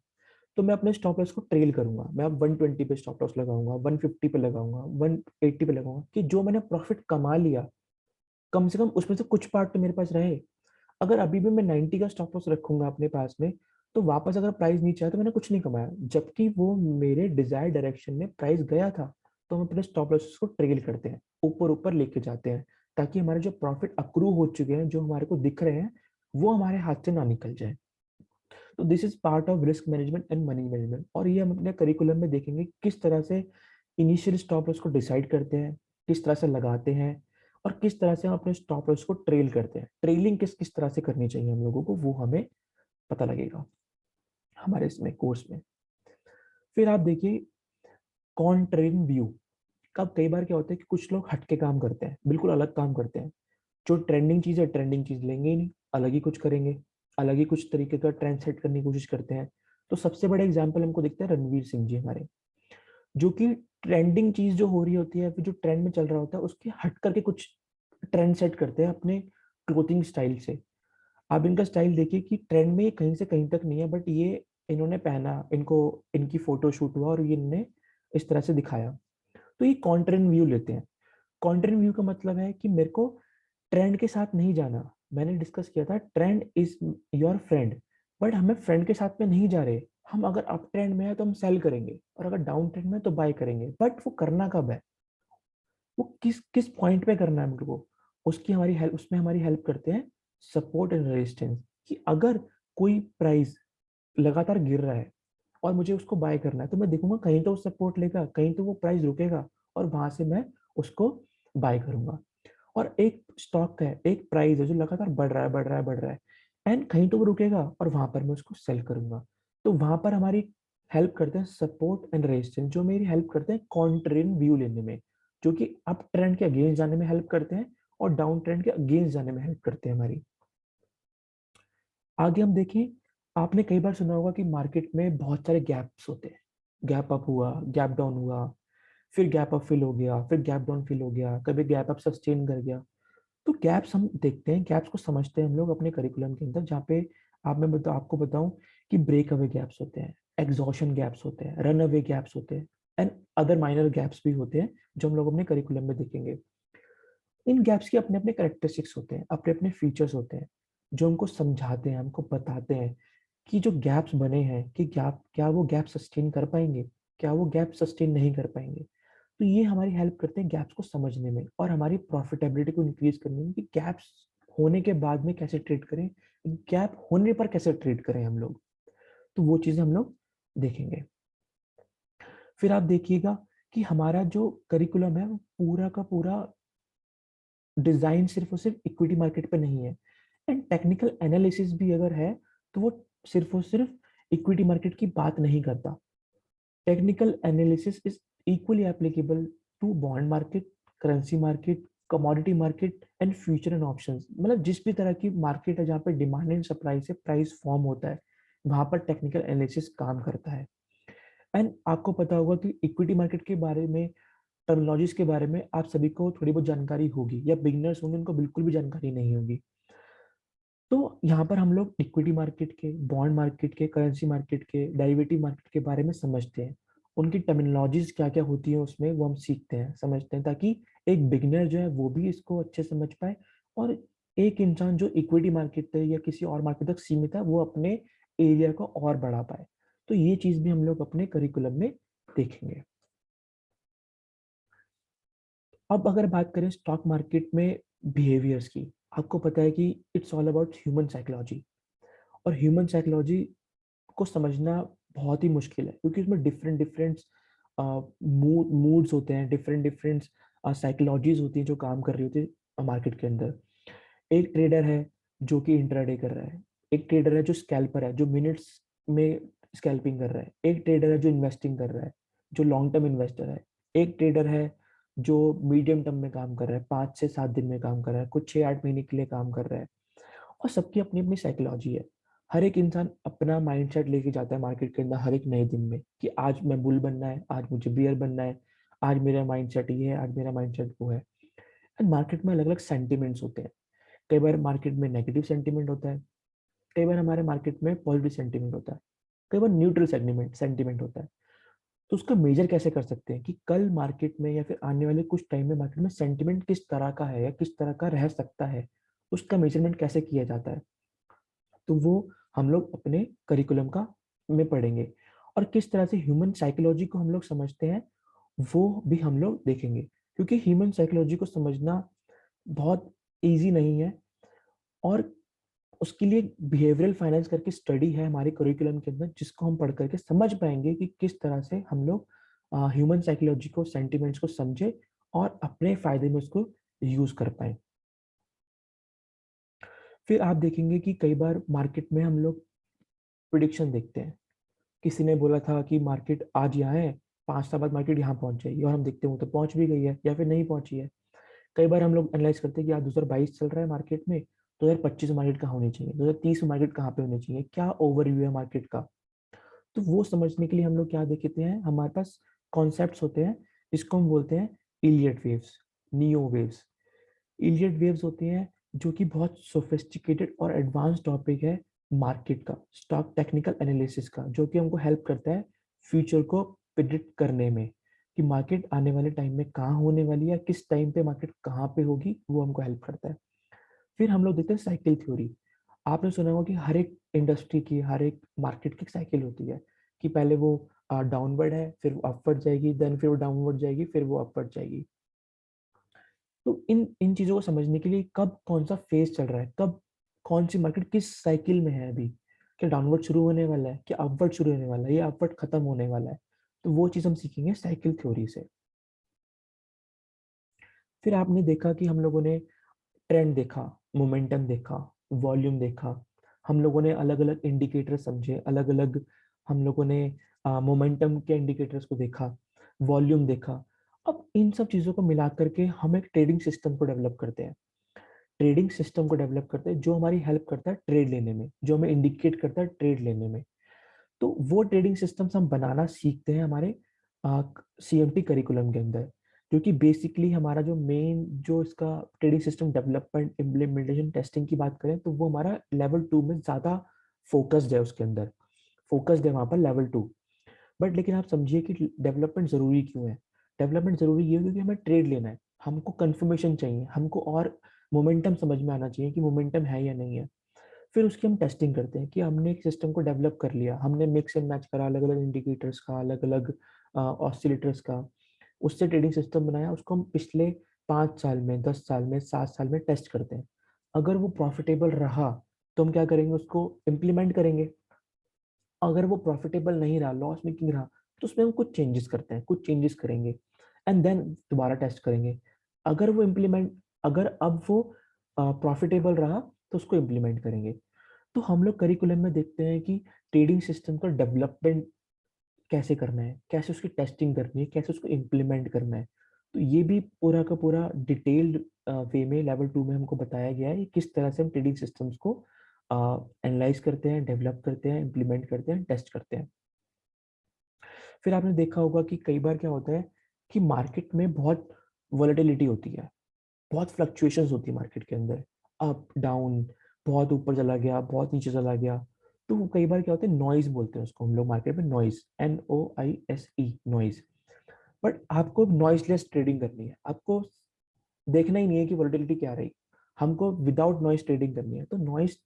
तो मैं अपने स्टॉप लॉस को ट्रेल करूंगा। मैं अब 120 पे स्टॉप लॉस लगाऊंगा, 150 पे लगाऊंगा, 180 पे लगाऊंगा, कि जो मैंने प्रॉफिट कमा लिया कम से कम उसमें से कुछ पार्ट तो मेरे पास रहे। अगर अभी भी मैं 90 का स्टॉप लॉस रखूंगा अपने पास में, तो वापस अगर प्राइस नीचे आया तो मैंने कुछ नहीं कमाया, जबकि वो मेरे डिजायर डायरेक्शन में प्राइस गया था। तो हम अपने स्टॉप लॉसेस को ट्रेल करते हैं, ऊपर ऊपर लेके जाते हैं, ताकि हमारे जो प्रॉफिट अक्रू हो चुके हैं, जो हमारे को दिख रहे हैं, वो हमारे हाथ से ना निकल जाए। तो this is part of risk management and money management, और ये हम अपने करिकुलम में देखेंगे किस तरह से इनिशियल स्टॉप लॉस को डिसाइड करते हैं, किस तरह से लगाते हैं और किस तरह से हम अपने स्टॉप लॉस को ट्रेल करते हैं। ट्रेलिंग किस किस तरह से करनी चाहिए हम लोगों को, वो हमें पता लगेगा हमारे इसमें कोर्स में। फिर आप देखिए कॉन्ट्रेरियन व्यू। कब कई बार क्या होता है कि कुछ लोग हटके काम करते हैं, बिल्कुल अलग काम करते हैं। जो ट्रेंडिंग चीज है, ट्रेंडिंग चीज लेंगे ही नहीं, अलग ही कुछ करेंगे, अलग ही कुछ तरीके का ट्रेंड सेट करने की कोशिश करते हैं। तो सबसे बड़ा एग्जाम्पल हमको दिखता है रणवीर सिंह जी हमारे, जो कि ट्रेंडिंग चीज जो हो रही होती है, फिर जो ट्रेंड में चल रहा होता है उसके हट करके कुछ ट्रेंड सेट करते हैं अपने क्लोथिंग स्टाइल से। आप इनका स्टाइल देखिए कि ट्रेंड में ये कहीं से कहीं तक नहीं है, बट ये इन्होंने पहना, इनको इनकी फोटो शूट हुआ और ये इनने इस तरह से दिखाया। तो ये कॉन्ट्रेंड व्यू लेते हैं। कॉन्ट्रेंड व्यू का मतलब है कि मेरे को ट्रेंड के साथ नहीं जाना। मैंने डिस्कस किया था trend is your friend, but हमें फ्रेंड के साथ में नहीं जा रहे। हम अगर अप ट्रेंड में है तो हम सेल करेंगे, और अगर डाउन ट्रेंड में है तो बाय करेंगे, बट वो करना कब है, वो किस किस पॉइंट पे करना है हम लोग को, उसकी हमारी हेल्प, उसमें हमारी हेल्प करते हैं सपोर्ट एंड रेजिस्टेंस। कि अगर कोई प्राइस लगातार गिर रहा है और मुझे उसको बाय करना है, तो मैं देखूंगा कहीं तो वो सपोर्ट लेगा, कहीं तो वो प्राइस रुकेगा, और वहां से मैं उसको बाय करूंगा। और एक स्टॉक है, एक प्राइस है जो लगातार बढ़ रहा है, बढ़ रहा है, बढ़ रहा है, एंड कहीं तो वो रुकेगा और वहां पर मैं उसको सेल करूंगा। तो वहां पर हमारी हेल्प करते हैं सपोर्ट एंड रेजिस्टेंस, जो मेरी हेल्प करते हैं कॉन्ट्रेन व्यू लेने में, जो कि अप ट्रेंड के अगेंस्ट जाने में हेल्प करते हैं और डाउन ट्रेंड के अगेंस्ट जाने में हेल्प करते हैं हमारी। आगे हम देखें, आपने कई बार सुना होगा कि मार्केट में बहुत सारे गैप्स होते हैं। गैप अप हुआ, गैप डाउन हुआ, फिर गैप अप फिल हो गया, फिर गैप डाउन फिल हो गया, कभी गैप अप सस्टेन कर गया। तो गैप्स हम देखते हैं, गैप्स को समझते हैं हम लोग अपने करिकुलम के अंदर, जहाँ पे आपको बताऊं कि ब्रेक अवे गैप्स होते हैं, एग्जॉशन गैप्स होते हैं, रन अवे गैप्स होते हैं, एंड अदर माइनर गैप्स भी होते हैं जो हम लोग अपने करिकुलम में देखेंगे। इन गैप्स के अपने अपने करेक्टरिस्टिक्स होते हैं, अपने अपने फीचर्स होते हैं, जो हमको समझाते हैं, हमको बताते हैं कि जो गैप्स बने हैं कि गैप, क्या वो गैप सस्टेन कर पाएंगे, क्या वो गैप सस्टेन नहीं कर पाएंगे। तो ये हमारी हेल्प करते हैं गैप्स को समझने में और हमारी प्रॉफिटेबिलिटी को इंक्रीज करने में, कि गैप्स होने के बाद में कैसे ट्रेड करें, गैप होने पर कैसे ट्रेड करें हम लोग। तो वो चीजें हम लोग देखेंगे। फिर आप देखिएगा कि हमारा जो करिकुलम है वो पूरा का पूरा डिजाइन सिर्फ और सिर्फ इक्विटी मार्केट पे नहीं है, एंड टेक्निकल एनालिसिस भी अगर है तो वो सिर्फ और सिर्फ इक्विटी मार्केट की बात नहीं करता। Technical analysis is equally applicable to bond market, currency market, commodity market and future and options. मतलब जिस भी तरह की मार्केट है जहाँ पे डिमांड एंड सप्लाई से प्राइस फॉर्म होता है, वहां पर टेक्निकल एनालिसिस काम करता है। एंड आपको पता होगा कि इक्विटी मार्केट के बारे में, टर्मिनोलॉजीज के बारे में आप सभी को थोड़ी बहुत जानकारी होगी, या बिगिनर्स होंगे उनको बिल्कुल भी जानकारी नहीं होगी। तो यहाँ पर हम लोग इक्विटी मार्केट के, बॉन्ड मार्केट के, करेंसी मार्केट के, डेरिवेटिव मार्केट के बारे में समझते हैं। उनकी टर्मिनोलॉजीज क्या क्या होती है उसमें, वो हम सीखते हैं, समझते हैं, ताकि एक बिगिनर जो है वो भी इसको अच्छे से समझ पाए, और एक इंसान जो इक्विटी मार्केट तक या किसी और मार्केट तक सीमित है वो अपने एरिया को और बढ़ा पाए। तो ये चीज भी हम लोग अपने करिकुलम में देखेंगे। अब अगर बात करें स्टॉक मार्केट में बिहेवियर्स की, आपको पता है कि it's all about human psychology. और ह्यूमन साइकोलॉजी को समझना बहुत ही मुश्किल है, क्योंकि उसमें डिफरेंट डिफरेंट मूड्स होते हैं, डिफरेंट डिफरेंट साइकोलॉजीज होती हैं जो काम कर रही होती है मार्केट के अंदर। एक ट्रेडर है जो कि इंट्राडे कर रहा है, एक ट्रेडर है जो स्कैल्पर है, जो मिनट्स में स्कैल्पिंग कर रहा है, एक ट्रेडर है जो इन्वेस्टिंग कर रहा है, जो लॉन्ग टर्म इन्वेस्टर है, एक ट्रेडर है जो मीडियम टर्म में काम कर रहा है, 5 से 7 दिन में काम कर रहा है, कुछ 6-8 महीने के लिए काम कर रहा है। और सबकी अपनी अपनी साइकोलॉजी है। हर एक इंसान अपना माइंडसेट लेके जाता है मार्केट के अंदर हर एक नए दिन में, कि आज मैं बुल बनना है, आज मुझे बियर बनना है, आज मेरा माइंडसेट ये है, आज मेरा माइंडसेट वो है। एंड मार्केट में अलग अलग सेंटिमेंट्स होते हैं। कई बार मार्केट में नेगेटिव सेंटिमेंट होता है, कई बार हमारे मार्केट में पॉजिटिव सेंटिमेंट होता है, कई बार न्यूट्रल सेंटिमेंट सेंटिमेंट होता है। तो उसका मेजर कैसे कर सकते हैं कि कल मार्केट में या फिर आने वाले कुछ टाइम में मार्केट में सेंटिमेंट किस तरह का है या किस तरह का रह सकता है, उसका मेजरमेंट कैसे किया जाता है। तो वो हम लोग अपने करिकुलम का में पढ़ेंगे। और किस तरह से ह्यूमन साइकोलॉजी को हम लोग समझते हैं, वो भी हम लोग देखेंगे, क्योंकि ह्यूमन साइकोलॉजी को समझना बहुत इजी नहीं है। और उसके लिए बिहेवियरल फाइनेंस करके स्टडी है हमारे करिकुलम के अंदर, जिसको हम पढ़ करके समझ पाएंगे कि किस तरह से हम लोग ह्यूमन साइकोलॉजी को, सेंटिमेंट्स को समझे और अपने फायदे में उसको यूज कर पाए। फिर आप देखेंगे कि कई बार मार्केट में हम लोग प्रिडिक्शन देखते हैं। किसी ने बोला था कि मार्केट आज यहाँ है, 5 साल बाद मार्केट यहाँ पहुंच जाएगी, और हम देखते हैं वो तो पहुंच भी गई है या फिर नहीं पहुंची है। कई बार हम लोग एनालाइज करते हैं कि आज 2022 चल रहा है मार्केट में, 2025 में मार्केट कहाँ होनी चाहिए, 2030 में मार्केट कहाँ पे होनी चाहिए, क्या ओवरव्यू है मार्केट का। तो वो समझने के लिए हम लोग क्या देखते हैं, हमारे पास कॉन्सेप्ट्स होते हैं जिसको हम बोलते हैं Elliott waves, neo waves. Elliott waves होते हैं जो कि बहुत सोफिस्टिकेटेड और एडवांस टॉपिक है मार्केट का, स्टॉक टेक्निकल एनालिसिस का, जो कि हमको हेल्प करता है फ्यूचर को प्रिडिक्ट करने में, कि मार्केट आने वाले टाइम में कहाँ होने वाली है, किस टाइम पे मार्केट कहाँ पे होगी, वो हमको हेल्प करता है। फिर हम लोग देखते हैं साइकिल थ्योरी। आपने सुना होगा कि हर एक इंडस्ट्री की, हर एक मार्केट की साइकिल होती है, कि पहले वो डाउनवर्ड है, फिर वो अपवर्ड जाएगी, देन फिर वो डाउनवर्ड जाएगी, फिर वो अपवर्ड जाएगी। तो इन इन चीजों को समझने के लिए कब कौन सा फेज चल रहा है, कब कौन सी मार्केट किस साइकिल में है अभी, क्या डाउनवर्ड शुरू होने वाला है, क्या अपवर्ड शुरू होने वाला है, या अपवर्ड खत्म होने वाला है, तो वो चीज हम सीखेंगे साइकिल थ्योरी से। फिर आपने देखा कि हम लोगों ने ट्रेंड देखा, मोमेंटम देखा, वॉल्यूम देखा, हम लोगों ने अलग अलग इंडिकेटर समझे, अलग अलग हम लोगों ने मोमेंटम के इंडिकेटर्स को देखा, वॉल्यूम देखा। अब इन सब चीज़ों को मिला करके हम एक ट्रेडिंग सिस्टम को डेवलप करते हैं, ट्रेडिंग सिस्टम को डेवलप करते हैं जो हमारी हेल्प करता है ट्रेड लेने में, जो हमें इंडिकेट करता है ट्रेड लेने में। तो वो ट्रेडिंग सिस्टम्स हम बनाना सीखते हैं हमारे सीएमटी करिकुलम के अंदर, जो कि बेसिकली हमारा जो मेन जो इसका trading system development implementation testing की बात करें तो वो हमारा लेवल 2 में ज़्यादा फोकस्ड है, उसके अंदर फोकस्ड है वहाँ पर लेवल 2। बट लेकिन आप समझिए कि डेवलपमेंट ज़रूरी क्यों है। डेवलपमेंट ज़रूरी ये है क्योंकि हमें ट्रेड लेना है, हमको कंफर्मेशन चाहिए, हमको और मोमेंटम समझ में आना चाहिए कि मोमेंटम है या नहीं है। फिर उसकी हम टेस्टिंग करते हैं कि हमने एक सिस्टम को डेवलप कर लिया, हमने मिक्स एंड मैच करा अलग अलग इंडिकेटर्स का, अलग अलग ऑसिलेटर्स का, उससे ट्रेडिंग सिस्टम बनाया, उसको हम पिछले 5 साल में, 10 साल में, 7 साल में टेस्ट करते हैं। अगर वो प्रॉफिटेबल रहा तो हम क्या करेंगे, उसको इम्प्लीमेंट करेंगे। अगर वो प्रॉफिटेबल नहीं रहा, लॉस मेकिंग रहा, तो उसमें हम कुछ चेंजेस करते हैं, कुछ चेंजेस करेंगे, एंड देन दोबारा टेस्ट करेंगे। अगर वो इम्प्लीमेंट, अगर अब वो प्रॉफिटेबल रहा तो उसको इम्प्लीमेंट करेंगे। तो हम लोग करिकुलम में देखते हैं कि ट्रेडिंग सिस्टम का डेवलपमेंट कैसे करना है, कैसे उसकी टेस्टिंग करनी है, कैसे उसको इम्प्लीमेंट करना है। तो ये भी पूरा का पूरा डिटेल्ड वे में लेवल 2 में हमको बताया गया है कि किस तरह से हम ट्रेडिंग सिस्टम्स को एनालाइज करते हैं, डेवलप करते हैं, इम्प्लीमेंट करते हैं, टेस्ट करते हैं। फिर आपने देखा होगा कि कई बार क्या होता है कि मार्केट में बहुत वॉलेटिलिटी होती है, बहुत फ्लक्चुएशंस होती है मार्केट के अंदर, अप डाउन, बहुत ऊपर चला गया, बहुत नीचे चला गया। तो वो कई बार क्या होता है, नॉइज बोलते हैं उसको हम लोग मार्केट में, नॉइज, NOISE, नॉइज। बट आपको नॉइजलेस ट्रेडिंग करनी है, आपको देखना ही नहीं है कि वॉलेटिलिटी क्या रही, हमको विदाउट नॉइज ट्रेडिंग करनी है। तो नॉइज,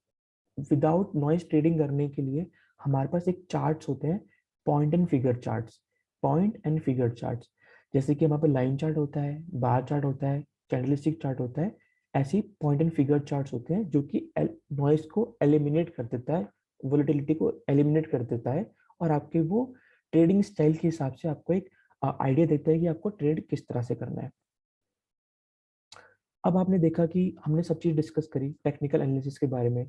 विदाउट नॉइज ट्रेडिंग करने के लिए हमारे पास एक चार्ट्स होते हैं, point and figure charts, point and figure charts. जैसे कि हमारे पे लाइन चार्ट होता है, बार चार्ट होता है, कैंडलस्टिक चार्ट होता है, ऐसे पॉइंट एंड फिगर चार्ट्स होते हैं जो कि नॉइज को एलिमिनेट कर देता है, वोलेटिलिटी को एलिमिनेट कर देता है, और आपके वो ट्रेडिंग स्टाइल के हिसाब से आपको एक आइडिया देता है कि आपको ट्रेड किस तरह से करना है। अब आपने देखा कि हमने सब चीज डिस्कस करी टेक्निकल एनालिसिस के बारे में,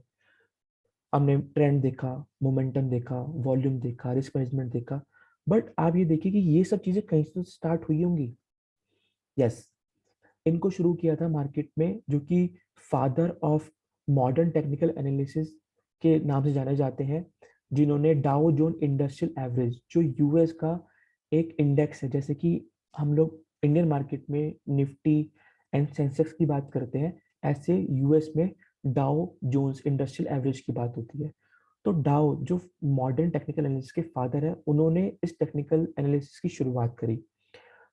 हमने ट्रेंड देखा, मोमेंटम देखा, वॉल्यूम देखा, रिस्क मैनेजमेंट देखा। बट आप ये देखिए कि ये सब चीजें कहीं से तो स्टार्ट हुई होंगी। यस, इनको शुरू किया था मार्केट में, जो कि father of modern technical analysis के नाम से जाने जाते हैं, जिन्होंने डाउ जोन इंडस्ट्रियल एवरेज, जो यूएस का एक इंडेक्स है, जैसे कि हम लोग इंडियन मार्केट में निफ्टी एंड सेंसेक्स की बात करते हैं, ऐसे यूएस में डाउ जोन्स इंडस्ट्रियल एवरेज की बात होती है। तो डाउ जो मॉडर्न टेक्निकल एनालिसिस के फादर है, उन्होंने इस टेक्निकल एनालिसिस की शुरुआत करी।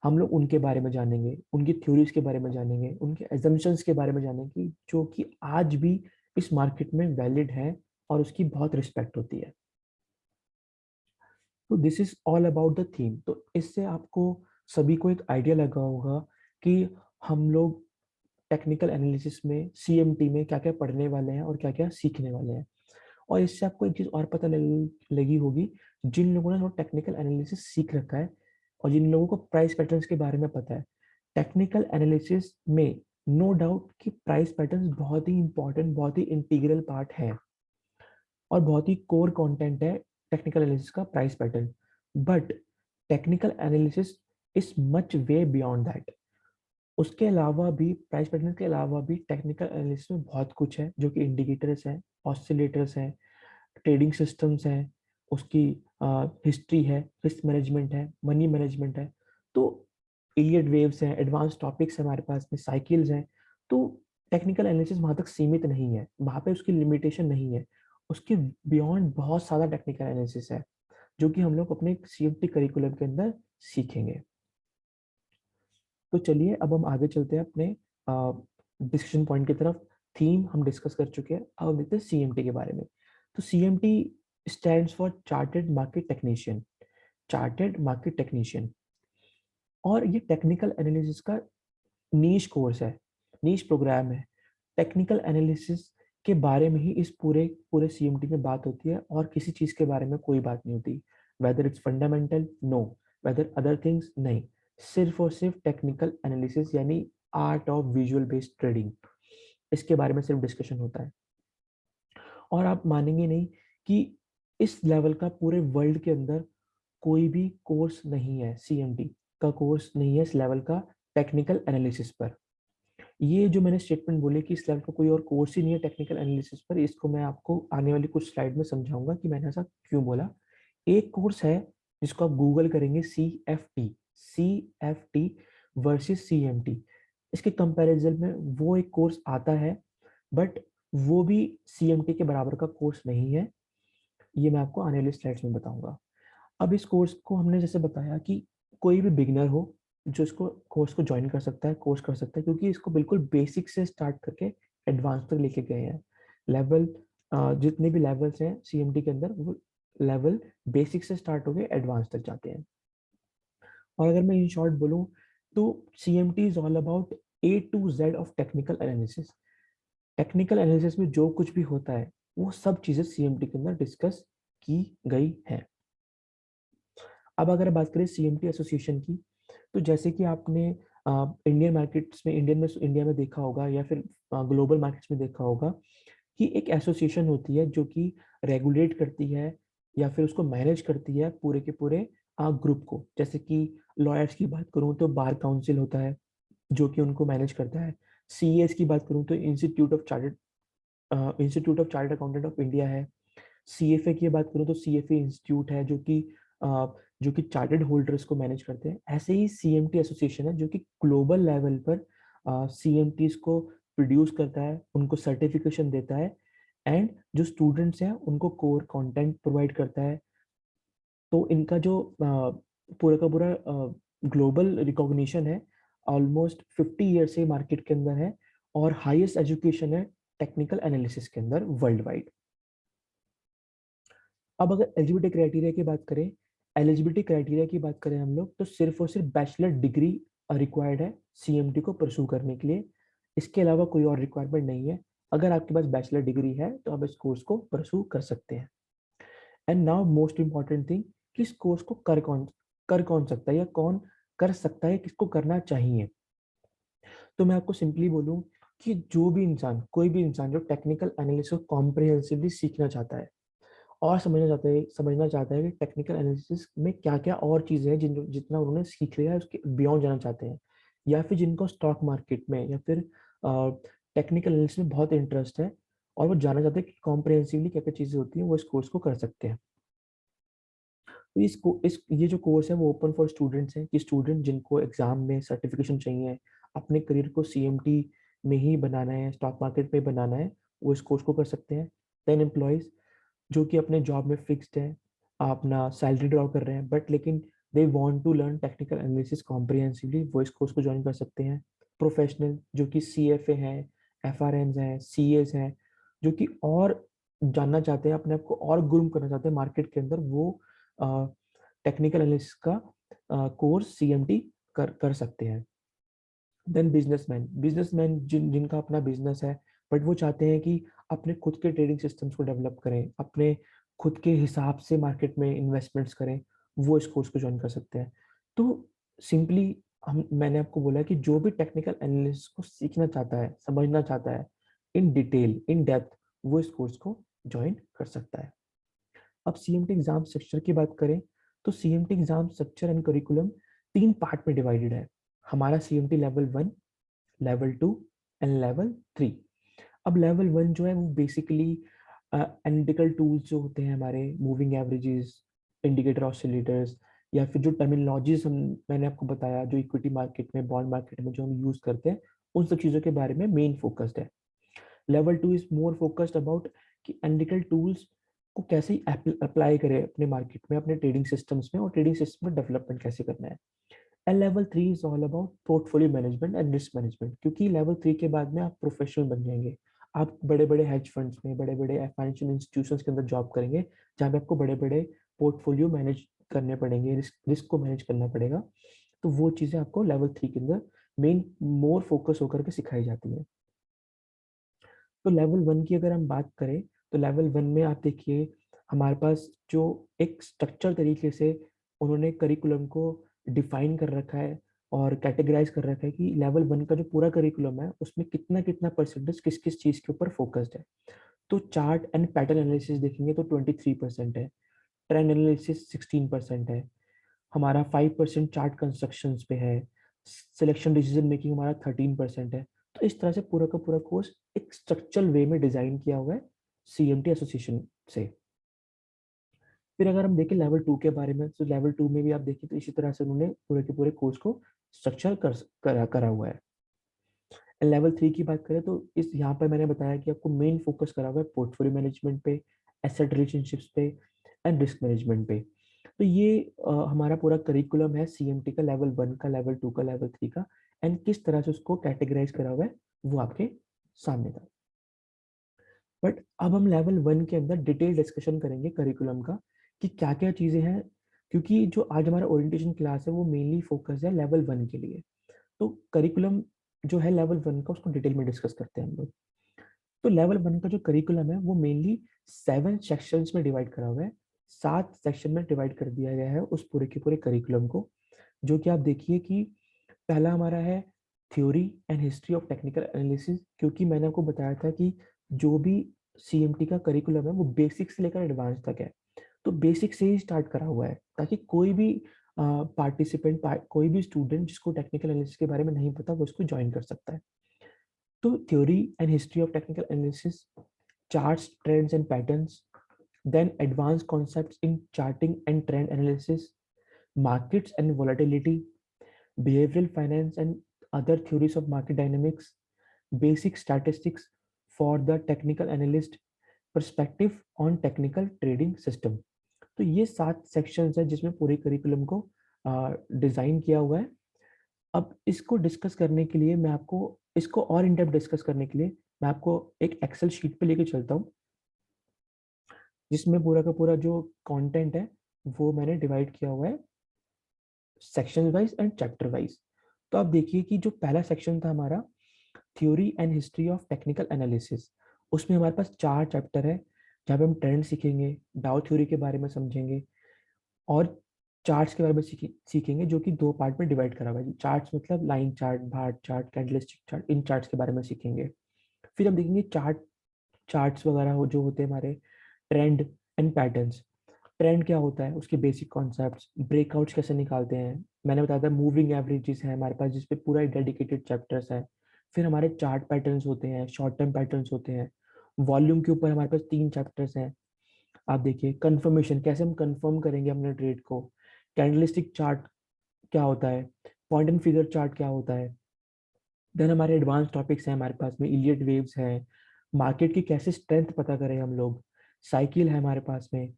हम लोग उनके बारे में जानेंगे, उनकी थ्योरीज के बारे में जानेंगे, उनके एजम्पशंस के बारे में जानेंगे, जो कि आज भी इस मार्केट में वैलिड है और उसकी बहुत रिस्पेक्ट होती है। तो this is all about the theme. तो इससे आपको सभी को एक आइडिया लगा होगा कि हम लोग टेक्निकल एनालिसिस में, सीएमटी में क्या क्या पढ़ने वाले हैं और क्या क्या सीखने वाले हैं। और इससे आपको एक चीज और पता लगी होगी, जिन लोगों ने टेक्निकल एनालिसिस सीख रखा है और जिन लोगों को प्राइस पैटर्न्स के बारे में पता है, टेक्निकल एनालिसिस में नो डाउट कि प्राइस पैटर्न्स बहुत ही इंपॉर्टेंट, बहुत ही इंटीग्रल पार्ट है और बहुत ही कोर कंटेंट है टेक्निकल एनालिसिस का price pattern. But technical analysis is much way beyond that. उसके अलावा भी, प्राइस पैटर्न के अलावा भी टेक्निकल एनालिसिस में बहुत कुछ है, जो कि इंडिकेटर्स हैं, ऑसिलेटर्स हैं, ट्रेडिंग सिस्टम्स हैं, उसकी हिस्ट्री है, रिस्क मैनेजमेंट है, मनी मैनेजमेंट है। तो इलियट वेव्स हैं, एडवांस टॉपिक्स हैं हमारे पास में, साइकिल्स हैं। तो टेक्निकल एनालिसिस वहाँ तक सीमित नहीं है, वहाँ पे उसकी लिमिटेशन नहीं है। उसके बियॉन्ड बहुत सारा टेक्निकल एनालिसिस है जो कि हम लोग अपने सीएमटी करिकुलम के अंदर सीखेंगे। तो चलिए अब हम आगे चलते हैं अपने डिस्कशन पॉइंट की तरफ। थीम हम डिस्कस कर चुके हैं, अब हम देखते हैं सीएमटी के बारे में। तो CMT stands for chartered market technician, chartered market technician. और ये टेक्निकल एनालिसिस का नीश कोर्स है, नीश प्रोग्राम है। टेक्निकल एनालिसिस के बारे में ही इस पूरे पूरे सीएमटी में बात होती है और किसी चीज के बारे में कोई बात नहीं होती। Whether it's fundamental, no. Whether other things, नहीं। सिर्फ और सिर्फ टेक्निकल एनालिसिस यानी art of visual based trading, इसके बारे में सिर्फ डिस्कशन होता है। और आप मानेंगे नहीं कि इस लेवल का पूरे वर्ल्ड के अंदर कोई भी कोर्स नहीं है, सीएमटी का कोर्स नहीं है इस लेवल का टेक्निकल एनालिसिस पर। ये जो मैंने स्टेटमेंट बोले कि इस लेवल का कोई और कोर्स ही नहीं है टेक्निकल एनालिसिस पर, इसको मैं आपको आने वाली कुछ स्लाइड में समझाऊंगा कि मैंने ऐसा क्यों बोला। एक कोर्स है जिसको आप गूगल करेंगे, CFT, CFT वर्सेस CMT। इसके कंपैरिजन में वो एक कोर्स आता है, बट वो भी CMT के बराबर का कोर्स नहीं है। ये मैं आपको आने वाली स्लाइड्स में बताऊंगा। अब इस कोर्स को हमने जैसे बताया कि कोई भी बिगिनर हो जो इसको कोर्स को ज्वाइन कर सकता है, कोर्स कर सकता है, क्योंकि इसको बिल्कुल बेसिक से स्टार्ट करके एडवांस तक लेके गए हैं। लेवल, जितने भी लेवल्स हैं सीएमटी के अंदर, वो लेवल बेसिक से स्टार्ट होके एडवांस तक जाते हैं। और अगर मैं इन शॉर्ट बोलूँ तो CMT is all about A to Z of technical analysis. Technical analysis में जो कुछ भी होता है वो सब चीजें सीएमटी के अंदर डिस्कस की गई है। अब अगर बात करें सीएमटी एसोसिएशन की, तो जैसे कि आपने इंडियन मार्केट्स में, इंडिया में देखा होगा या फिर ग्लोबल मार्केट्स में देखा होगा कि एक एसोसिएशन होती है जो कि रेगुलेट करती है या फिर उसको मैनेज करती है पूरे के पूरे ग्रुप को। जैसे कि लॉयर्स की बात करूं तो बार काउंसिल होता है जो कि उनको मैनेज करता है। सीएस की बात करूं तो institute of chartered accountant of India है। सीएफए की बात करूं तो सीएफए इंस्टीट्यूट है जो कि चार्टर्ड होल्डर्स को मैनेज करते हैं। ऐसे ही सीएमटी एसोसिएशन है जो कि ग्लोबल लेवल पर सीएमटीज को प्रोड्यूस करता है, उनको सर्टिफिकेशन देता है, एंड जो स्टूडेंट्स हैं उनको कोर कंटेंट प्रोवाइड करता है। तो इनका जो पूरा का पूरा ग्लोबल रिकॉग्निशन है, ऑलमोस्ट 50 ईयर से मार्केट के अंदर है और हाईएस्ट एजुकेशन है टेक्निकल एनालिसिस के अंदर वर्ल्ड वाइड। अब अगर एलिजिबिलिटी क्राइटेरिया की बात करें, एलिजिबिलिटी क्राइटेरिया की बात करें हम लोग, तो सिर्फ और सिर्फ बैचलर डिग्री रिक्वायर्ड है सीएमटी को परसू करने के लिए। इसके अलावा कोई और रिक्वायरमेंट नहीं है। अगर आपके पास बैचलर डिग्री है तो आप इस कोर्स को परसू कर सकते हैं। And now most important thing कि इस कोर्स को कर कौन सकता है या कौन कर सकता है, किसको करना चाहिए। तो मैं आपको सिंपली बोलूं कि जो भी इंसान, कोई भी इंसान जो टेक्निकल एनालिसिस को कॉम्प्रिहेंसिवली सीखना चाहता है और समझना चाहता है कि टेक्निकल एनालिसिस में क्या क्या और चीज़ें हैं जितना उन्होंने सीख लिया है उसके बियॉन्ड जाना चाहते हैं, या फिर जिनको स्टॉक मार्केट में या फिर टेक्निकल एनालिसिस में बहुत इंटरेस्ट है और वो जानना चाहते हैं कि कॉम्प्रिहेंसिवली क्या क्या चीज़ें होती हैं, वो इस कोर्स को कर सकते हैं। तो इस ये जो कोर्स है वो ओपन फॉर स्टूडेंट्स हैं कि स्टूडेंट जिनको एग्जाम में सर्टिफिकेशन चाहिए, अपने करियर को सीएमटी में ही बनाना है, स्टॉक मार्केट में बनाना है, वो इस कोर्स को कर सकते हैं। देन एम्प्लॉयज़ जो कि अपने जॉब में फिक्स्ड है, अपना सैलरी ड्रॉ कर रहे हैं, बट लेकिन they want to learn technical analysis comprehensively, वो इस कोर्स को ज्वाइन कर सकते हैं। प्रोफेशनल जो कि सीएफए हैं, एफआरएन्स हैं, सीएस हैं, जो कि और जानना चाहते हैं, अपने आप को और ग्रूम करना चाहते हैं मार्केट के अंदर, वो टेक्निकल एनालिसिस का कोर्स सीएमटी कर सकते हैं। देन बिजनेसमैन जिनका अपना बिजनेस है बट वो चाहते हैं कि अपने खुद के ट्रेडिंग सिस्टम्स को डेवलप करें, अपने खुद के हिसाब से मार्केट में इन्वेस्टमेंट्स करें, वो इस कोर्स को ज्वाइन कर सकते हैं। तो सिंपली मैंने आपको बोला कि जो भी टेक्निकल एनालिस्ट को सीखना चाहता है, समझना चाहता है इन डिटेल, इन डेप्थ, वो इस कोर्स को ज्वाइन कर सकता है। अब सीएमटी एग्जाम स्ट्रक्चर की बात करें तो CMT exam structure and curriculum 3 part में डिवाइडेड है। हमारा CMT level 1, level 2 and level 3। अब लेवल 1 जो है वो बेसिकली एनालिटिकल टूल्स जो होते हैं हमारे, मूविंग एवरेजेस, इंडिकेटर ऑसिलेटर्स, या फिर जो टर्मिनोलॉजीज हम मैंने आपको बताया जो इक्विटी मार्केट में, बॉन्ड मार्केट में जो हम यूज करते हैं, उन सब चीज़ों के बारे में मेन फोकस्ड है। Level 2 is more focused about कि एनालिटिकल टूल्स को कैसे अप्लाई करें अपने मार्केट में, अपने ट्रेडिंग सिस्टम्स में, और ट्रेडिंग सिस्टम में डेवलपमेंट कैसे करना है। And level 3 is all about portfolio management and risk management, क्योंकि लेवल 3 के बाद में आप प्रोफेशनल बन जाएंगे। आप बड़े बड़े हेज फंड्स में, बड़े बड़े फाइनेंशियल इंस्टीट्यूशंस के अंदर जॉब करेंगे, जहाँ पे आपको बड़े बड़े पोर्टफोलियो मैनेज करने पड़ेंगे, रिस्क को मैनेज करना पड़ेगा। तो वो चीज़ें आपको लेवल 3 के अंदर मेन मोर फोकस होकर के सिखाई जाती है। तो लेवल 1 की अगर हम बात करें तो लेवल 1 में आप देखिए हमारे पास जो एक स्ट्रक्चर तरीके से उन्होंने करिकुलम को डिफाइन कर रखा है और कैटेगराइज कर रखा है कि लेवल 1 का जो पूरा करिकुलम है उसमें कितना कितना परसेंटेज किस किस चीज़ के ऊपर फोकस्ड है। तो चार्ट एंड पैटर्न एनालिसिस देखेंगे तो 23% है, ट्रेंड एनालिसिस 16% है, हमारा 5% चार्ट कंस्ट्रक्शन पे है, सिलेक्शन डिसीजन मेकिंग हमारा 13% है। तो इस तरह से पूरा का पूरा कोर्स एक स्ट्रक्चरल वे में डिजाइन किया हुआ है सीएमटी एसोसिएशन से। फिर अगर हम देखें लेवल 2 के बारे में, तो लेवल 2 में भी आप देखें तो इसी तरह से उन्होंने पूरे के पूरे कोर्स को स्ट्रक्चर करा हुआ है। लेवल 3 की बात करें तो इस यहाँ पर मैंने बताया कि आपको मेन फोकस करा हुआ है पोर्टफोलियो मैनेजमेंट पे, एसेट रिलेशनशिप्स पे एंड रिस्क मैनेजमेंट पे। तो ये हमारा पूरा करिकुलम है सीएमटी का, लेवल 1 का, लेवल 2 का, लेवल 3 का। एंड किस तरह से उसको कैटेगराइज करा हुआ है वो आपके सामने था। बट अब हम लेवल 1 के अंदर डिटेल डिस्कशन करेंगे करिकुलम का कि क्या क्या चीज़ें हैं, क्योंकि जो आज हमारा ओरिएंटेशन क्लास है वो मेनली फोकस है लेवल 1 के लिए। तो करिकुलम जो है लेवल 1 का उसको डिटेल में डिस्कस करते हैं हम लोग। तो लेवल 1 का जो करिकुलम है वो मेनली 7 सेक्शंस में डिवाइड करा हुआ है। 7 सेक्शन में डिवाइड कर दिया गया है उस पूरे के पूरे करिकुलम को, जो कि आप देखिए कि पहला हमारा है theory and history of technical analysis, क्योंकि मैंने आपको बताया था कि जो भी सीएमटी का करिकुलम है वो बेसिक से लेकर एडवांस तक है। तो बेसिक से ही स्टार्ट करा हुआ है ताकि कोई भी पार्टिसिपेंट, कोई भी स्टूडेंट जिसको टेक्निकल एनालिसिस के बारे में नहीं पता वो इसको ज्वाइन कर सकता है। तो theory and history of technical analysis, charts, trends and patterns, then advanced concepts in charting and trend analysis, markets and volatility, behavioral finance and other theories of market dynamics, basic statistics for the technical analyst, perspective on technical trading system। तो ये 7 sections है जिसमें पूरे curriculum को design किया हुआ है। अब इसको डिस्कस करने के लिए मैं आपको, इसको और इन डेप्थ डिस्कस करने के लिए मैं आपको एक एक्सेल शीट पे लेके चलता हूँ, जिसमें पूरा का पूरा जो कंटेंट है वो मैंने डिवाइड किया हुआ है section wise and chapter wise. तो आप देखिए कि जो पहला सेक्शन था हमारा theory and history of technical analysis, उसमें हमारे पास 4 चैप्टर है जहाँ पे हम ट्रेंड सीखेंगे, डाउ थ्योरी के बारे में समझेंगे और चार्ट्स के बारे में सीखेंगे, जो कि 2 पार्ट में डिवाइड करा हुआ है। चार्ट्स मतलब line chart, bar chart, candlestick chart, इन चार्ट्स के बारे में सीखेंगे। फिर हम देखेंगे चार्ट्स वगैरह जो होते हैं हमारे, ट्रेंड एंड पैटर्न्स। ट्रेंड क्या होता है, उसके बेसिक कॉन्सेप्ट्स, ब्रेकआउट्स कैसे निकालते हैं, मैंने बताया था मूविंग एवरेजेस है हमारे पास जिसपे पूरा डेडिकेटेड चैप्टर्स है। फिर हमारे चार्ट पैटर्न्स होते हैं, शॉर्ट टर्म पैटर्न्स होते हैं। वॉल्यूम के ऊपर हमारे पास 3 चैप्टर्स हैं। आप देखिए कंफर्मेशन, कैसे हम कंफर्म करेंगे अपने ट्रेड को, कैंडलस्टिक चार्ट क्या होता है, पॉइंट एंड फिगर चार्ट क्या होता है। देन हमारे एडवांस टॉपिक्स हैं हमारे पास में, इलियट वेव्स है, मार्केट की कैसे स्ट्रेंथ पता करें हम लोग, साइकिल है हमारे पास में।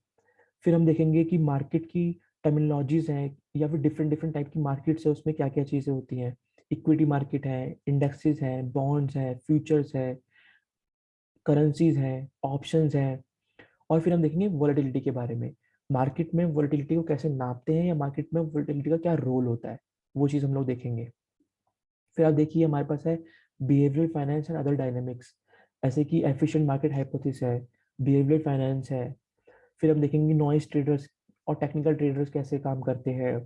फिर हम देखेंगे कि मार्केट की टर्मिनोलॉजीज हैं या फिर डिफरेंट डिफरेंट टाइप की मार्केट्स है, उसमें क्या क्या चीज़ें होती हैं। इक्विटी मार्केट है, इंडेक्सेस हैं, बॉन्ड्स हैं, फ्यूचर्स है, करेंसीज हैं, ऑप्शंस हैं। और फिर हम देखेंगे वोलेटिलिटी के बारे में, मार्केट में वोलेटिलिटी को कैसे नापते हैं या मार्केट में वोलेटिलिटी का क्या रोल होता है, वो चीज़ हम लोग देखेंगे। फिर आप देखिए हमारे पास है behavioural finance and other dynamics, ऐसे कि एफिशिएंट मार्केट हाइपोथेसिस है, बिहेवियरल फाइनेंस है। फिर हम देखेंगे नॉइस ट्रेडर्स और टेक्निकल ट्रेडर्स कैसे काम करते हैं,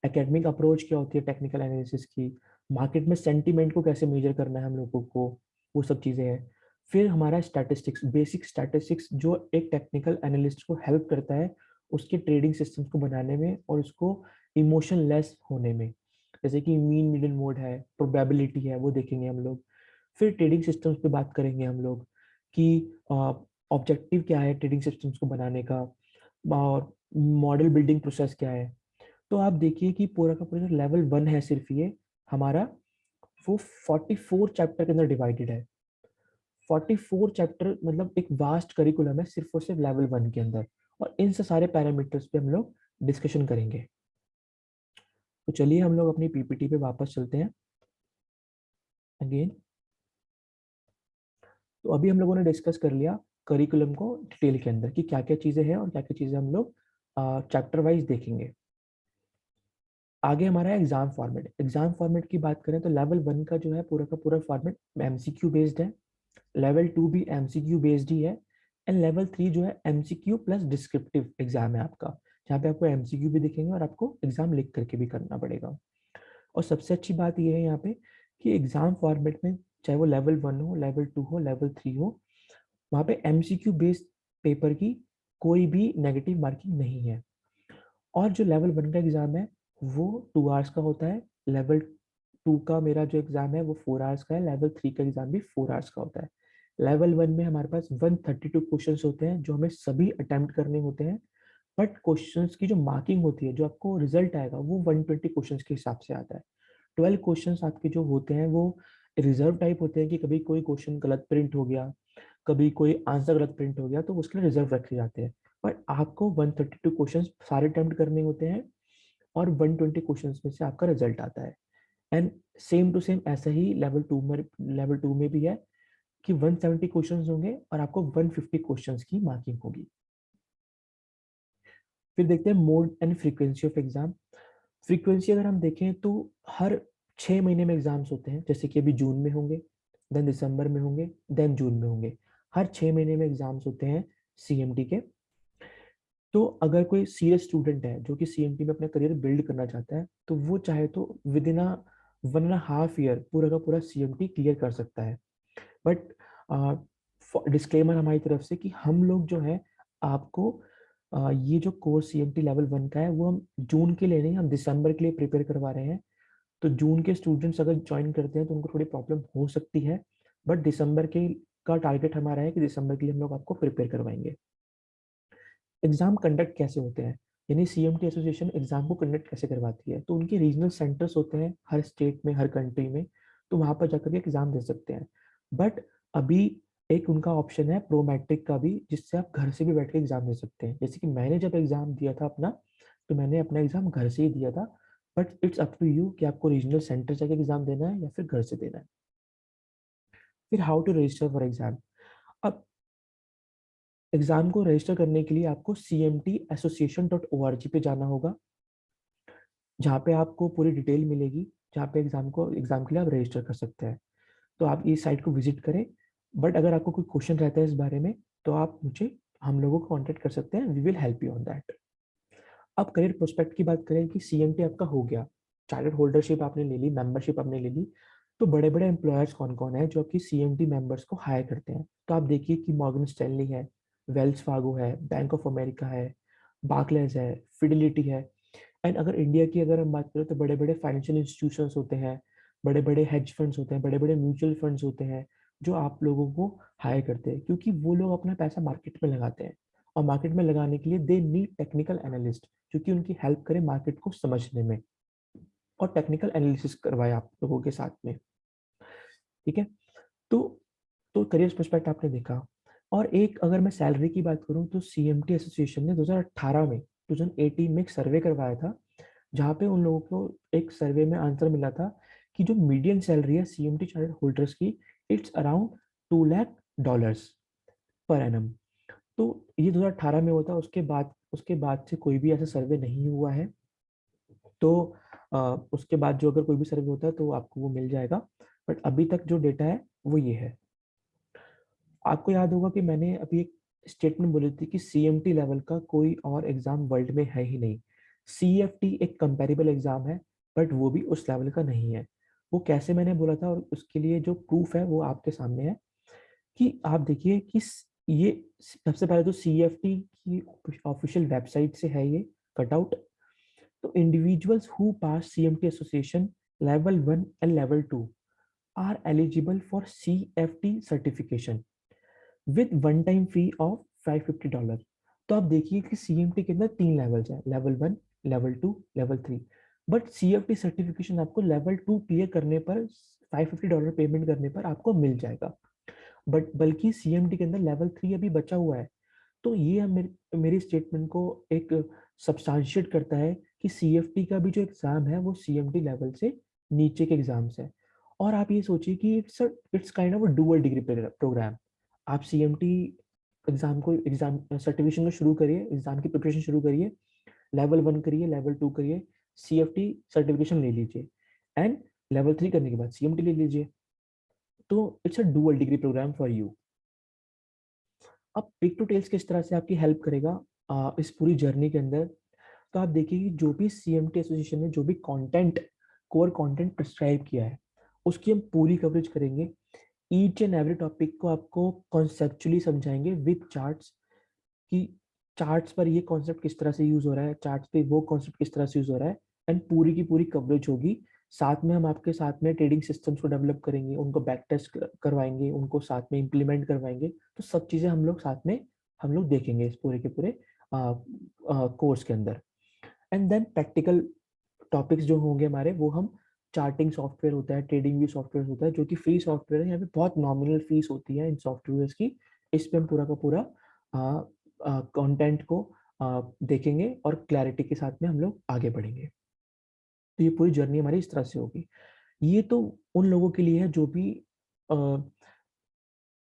एकेडमिक अप्रोच क्या होती है टेक्निकल एनालिसिस की, मार्केट में सेंटीमेंट को कैसे मेजर करना है हम लोगों को, वो सब चीज़ें हैं। फिर हमारा स्टैटिस्टिक्स, बेसिक स्टैटिस्टिक्स जो एक टेक्निकल एनालिस्ट को हेल्प करता है उसके ट्रेडिंग सिस्टम्स को बनाने में और उसको इमोशन लेस होने में, जैसे कि मीन मीडियन मोड है, प्रोबेबिलिटी है, वो देखेंगे हम लोग। फिर ट्रेडिंग सिस्टम्स पे बात करेंगे हम लोग कि ऑब्जेक्टिव क्या है ट्रेडिंग सिस्टम्स को बनाने का, और मॉडल बिल्डिंग प्रोसेस क्या है। तो आप देखिए कि पूरा का पूरा लेवल 1 है सिर्फ ये हमारा, वो 44 चैप्टर के अंदर डिवाइडेड है। 44 चैप्टर मतलब एक वास्ट करिकुलम है सिर्फ और सिर्फ लेवल 1 के अंदर, और इन से सारे पैरामीटर्स पे हम लोग डिस्कशन करेंगे। तो चलिए हम लोग अपनी पीपीटी पे वापस चलते हैं अगेन। तो अभी हम लोगों ने डिस्कस कर लिया करिकुलम को डिटेल के अंदर कि क्या क्या चीज़ें हैं और क्या क्या चीज़ें हम लोग चैप्टर वाइज देखेंगे। आगे हमारा है एग्जाम फॉर्मेट। एग्जाम फॉर्मेट की बात करें तो लेवल 1 का जो है पूरा का पूरा फॉर्मेट एमसीक्यू बेस्ड है, लेवल 2 भी एमसीक्यू बेस्ड ही है, एंड लेवल 3 जो है एमसीक्यू प्लस डिस्क्रिप्टिव एग्जाम है आपका, जहाँ पे आपको एमसीक्यू भी दिखेंगे और आपको एग्जाम लिख करके भी करना पड़ेगा। और सबसे अच्छी बात यह है यहाँ पे कि एग्जाम फॉर्मेट में चाहे वो लेवल 1 हो, लेवल 2 हो, लेवल 3 हो, वहाँ पे एमसीक्यू बेस्ड पेपर की कोई भी नेगेटिव मार्किंग नहीं है। और जो लेवल 1 का एग्जाम है वो 2 आवर्स का होता है, लेवल 2 का मेरा जो एग्जाम है वो 4 आवर्स का है, लेवल 3 का एग्जाम भी 4 आवर्स का होता है। लेवल 1 में हमारे पास 132 क्वेश्चंस होते हैं जो हमें सभी अटेम्प्ट करने होते हैं, बट क्वेश्चंस की जो मार्किंग होती है, जो आपको रिजल्ट आएगा वो 120 क्वेश्चंस के हिसाब से आता है। 12 क्वेश्चंस आपके जो होते हैं वो रिजर्व टाइप होते हैं कि कभी कोई क्वेश्चन गलत प्रिंट हो गया, कभी कोई आंसर गलत प्रिंट हो गया, तो उसके लिए रिजर्व रखे जाते हैं। बट आपको 132 क्वेश्चंस सारे अटेम्प्ट करने होते हैं और 120 क्वेश्चंस में से आपका रिजल्ट आता है। एंड सेम टू सेम ऐसा ही लेवल 2 में भी है कि 170 क्वेश्चंस होंगे और आपको 150 क्वेश्चंस की मार्किंग होगी। फिर देखते हैं mode and frequency of exam. Frequency अगर हम देखें तो हर 6 महीने में एग्जाम्स होते हैं, जैसे कि अभी जून में होंगे, देन दिसंबर में होंगे, देन जून में होंगे। हर 6 महीने में एग्जाम्स होते हैं सीएमटी के। तो अगर कोई सीरियस स्टूडेंट है जो कि सीएमटी में अपना करियर बिल्ड करना चाहता है तो वो चाहे तो विद इन 1.5 ईयर पूरा का पूरा सीएमटी क्लियर कर सकता है। बट डिस्क्लेमर हमारी तरफ से कि हम लोग जो है आपको ये जो कोर्स सीएमटी लेवल 1 का है वो हम जून के लिए नहीं, हम दिसंबर के लिए प्रिपेयर करवा रहे हैं। तो जून के स्टूडेंट्स अगर ज्वाइन करते हैं तो उनको थोड़ी प्रॉब्लम हो सकती है, बट दिसंबर के का टारगेट हमारा है कि दिसंबर के लिए हम लोग आपको प्रिपेयर करवाएंगे। एग्जाम कंडक्ट कैसे होते हैं, यानी सीएमटी एसोसिएशन एग्जाम को कंडक्ट कैसे करवाती है, तो उनके रीजनल सेंटर्स होते हैं हर स्टेट में, हर कंट्री में, तो वहां पर जाकर के एग्जाम दे सकते हैं। बट अभी एक उनका ऑप्शन है प्रोमैट्रिक का भी, जिससे आप घर से भी बैठ के एग्जाम दे सकते हैं। जैसे कि मैंने जब एग्जाम दिया था अपना, तो मैंने अपना एग्जाम घर से ही दिया था। But it's up to you कि आपको रीजनल सेंटर जाके एग्जाम देना है या फिर घर से देना है। फिर how to register for exam. अब एग्जाम को रजिस्टर करने के लिए आपको cmtassociation.org पे जाना होगा, जहाँ पे आपको पूरी डिटेल मिलेगी, जहाँ पे एग्जाम के लिए आप रजिस्टर कर सकते हैं। तो आप इस साइट को विजिट करें। बट अगर आपको कोई क्वेश्चन रहता है इस बारे में तो आप मुझे हम लोगों को कॉन्टेक्ट कर सकते हैं, we will help you on that. अब करियर प्रोस्पेक्ट की बात करें कि सीएमटी आपका हो गया, चार्टर्ड होल्डरशिप आपने ले ली, मेंबरशिप आपने ले ली, तो बड़े बड़े एम्प्लॉयर्स कौन कौन है जो आपकी सीएमटी मेंबर्स को हायर करते हैं। तो आप देखिए कि मॉर्गन स्टैनली है, वेल्स फार्गो है, बैंक ऑफ अमेरिका है, बार्कलेज है, फिडिलिटी है। एंड अगर हम बात करें तो बड़े बड़े फाइनेंशियल इंस्टीट्यूशंस होते हैं, बड़े बड़े हेज फंड्स होते हैं, बड़े बड़े म्यूचुअल फंड्स होते हैं जो आप लोगों को हायर करते हैं, क्योंकि वो लोग अपना पैसा मार्केट में लगाते हैं। और मार्केट में लगाने के लिए दे नीड टेक्निकल एनालिस्ट जो कि उनकी हेल्प करे मार्केट को समझने में, और टेक्निकल एनालिसिस करवाए आप लोगों के साथ में। ठीक है। तो करियर प्रोस्पेक्ट आपने देखा। और एक अगर मैं सैलरी की बात करूं तो सीएमटी एसोसिएशन ने 2018 में एक सर्वे करवाया था, जहाँ पे उन लोगों को एक सर्वे में आंसर मिला था कि जो मीडियन सैलरी है सीएमटी चार्टर्ड होल्डर्स की, it's around $2 lakh per annum. तो ये 2018 में होता, उसके बाद से कोई भी ऐसा सर्वे नहीं हुआ है। तो उसके बाद जो अगर कोई भी सर्वे होता है तो आपको वो मिल जाएगा, बट अभी तक जो डेटा है वो ये है। आपको याद होगा कि मैंने अभी एक स्टेटमेंट बोली थी कि सीएमटी लेवल का कोई और एग्जाम वर्ल्ड में है ही नहीं। CFT एक कंपेरेबल एग्जाम है, बट वो भी उस लेवल का नहीं है। वो कैसे मैंने बोला था, और उसके लिए जो प्रूफ है वो आपके सामने है कि आप देखिए कि ये सबसे पहले तो CFT की ऑफिशियल वेबसाइट से है ये कटआउट। तो individuals who pass CMT association level 1 and level 2 are eligible for CFT certification with one time fee of $550। तो आप देखिए कि CMT के अंदर 3 लेवल्स हैं, level 1, level 2, level 3। But CFT certification आपको लेवल 2 क्लियर करने पर $550 पेमेंट करने पर आपको मिल जाएगा। बट बल्कि CMT के अंदर लेवल 3 अभी बचा हुआ है। तो ये मेरी स्टेटमेंट को एक सब्सटेंशिएट करता है कि CFT का भी जो एग्जाम है वो CMT लेवल से नीचे के एग्जाम्स है। और आप ये सोचिए कि it's kind of a dual degree program. आप CMT एग्जाम सर्टिफिकेशन को शुरू करिए, एग्जाम की प्रिपरेशन शुरू करिए, लेवल 1 करिए, लेवल 2 करिए, CFT सर्टिफिकेशन ले लीजिए, एंड लेवल 3 करने के बाद CMT ले लीजिए। तो it's a dual degree program for you. अब पिक टू टेल्स किस तरह से आपकी हेल्प करेगा इस पूरी जर्नी के अंदर। तो आप देखिए कि जो भी CMT एसोसिएशन ने जो भी कंटेंट, कोर कंटेंट प्रिस्क्राइब किया है, उसकी हम पूरी कवरेज करेंगे। ईच एंड एवरी टॉपिक को आपको कॉन्सेप्चुअली समझाएंगे विद चार्ट्स, कि चार्ट्स पर ये कॉन्सेप्ट किस तरह से यूज हो रहा है, चार्ट्स पे वो कॉन्सेप्ट किस तरह से यूज हो रहा है, एंड पूरी की पूरी कवरेज होगी। साथ में हम आपके साथ में ट्रेडिंग सिस्टम्स को डेवलप करेंगे, उनको बैक टेस्ट करवाएंगे, उनको साथ में इम्प्लीमेंट करवाएंगे। तो सब चीज़ें हम लोग साथ में हम लोग देखेंगे इस पूरे के पूरे कोर्स के अंदर। एंड देन प्रैक्टिकल टॉपिक्स जो होंगे हमारे, वो हम चार्टिंग सॉफ्टवेयर होता है, ट्रेडिंग व्यू सॉफ्टवेयर होता है, जो कि फ्री सॉफ्टवेयर है। यहाँ पे बहुत नॉमिनल फीस होती है इन सॉफ्टवेयर की। इस पे हम पूरा का पूरा कंटेंट को देखेंगे और क्लैरिटी के साथ में हम लोग आगे बढ़ेंगे। तो ये पूरी जर्नी हमारी इस तरह से होगी। ये तो उन लोगों के लिए है जो भी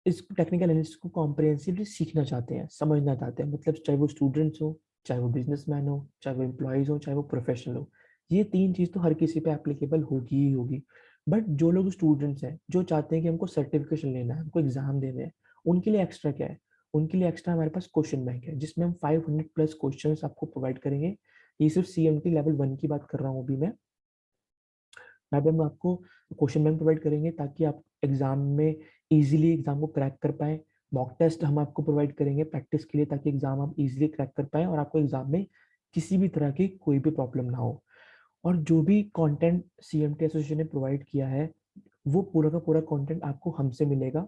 इस टेक्निकल एनालिसिस को कॉम्प्रिहेंसिवली सीखना चाहते हैं, समझना चाहते हैं। मतलब चाहे वो स्टूडेंट्स हो, चाहे वो बिजनेसमैन हो, चाहे वो एम्प्लॉयज हो, चाहे वो प्रोफेशनल हो, ये 3 चीज़ तो हर किसी पे एप्लीकेबल होगी ही होगी। बट जो लोग स्टूडेंट्स हैं, जो चाहते हैं कि हमको सर्टिफिकेशन लेना है, हमको एग्जाम देने हैं, उनके लिए एक्स्ट्रा क्या है? उनके लिए एक्स्ट्रा हमारे पास क्वेश्चन बैंक है, जिसमें हम 500 प्लस क्वेश्चन आपको प्रोवाइड करेंगे। ये सिर्फ CMT लेवल 1 की बात कर रहा हूँ अभी मैं। यहाँ पे हम आपको क्वेश्चन बैंक प्रोवाइड करेंगे ताकि आप एग्जाम में इजीली एग्जाम को क्रैक कर पाए। मॉक टेस्ट हम आपको प्रोवाइड करेंगे प्रैक्टिस के लिए, ताकि एग्जाम आप इजीली क्रैक कर पाए और आपको एग्जाम में किसी भी तरह की कोई भी प्रॉब्लम ना हो। और जो भी कंटेंट CMT एसोसिएशन ने प्रोवाइड किया है, वो पूरा का पूरा कंटेंट आपको हमसे मिलेगा।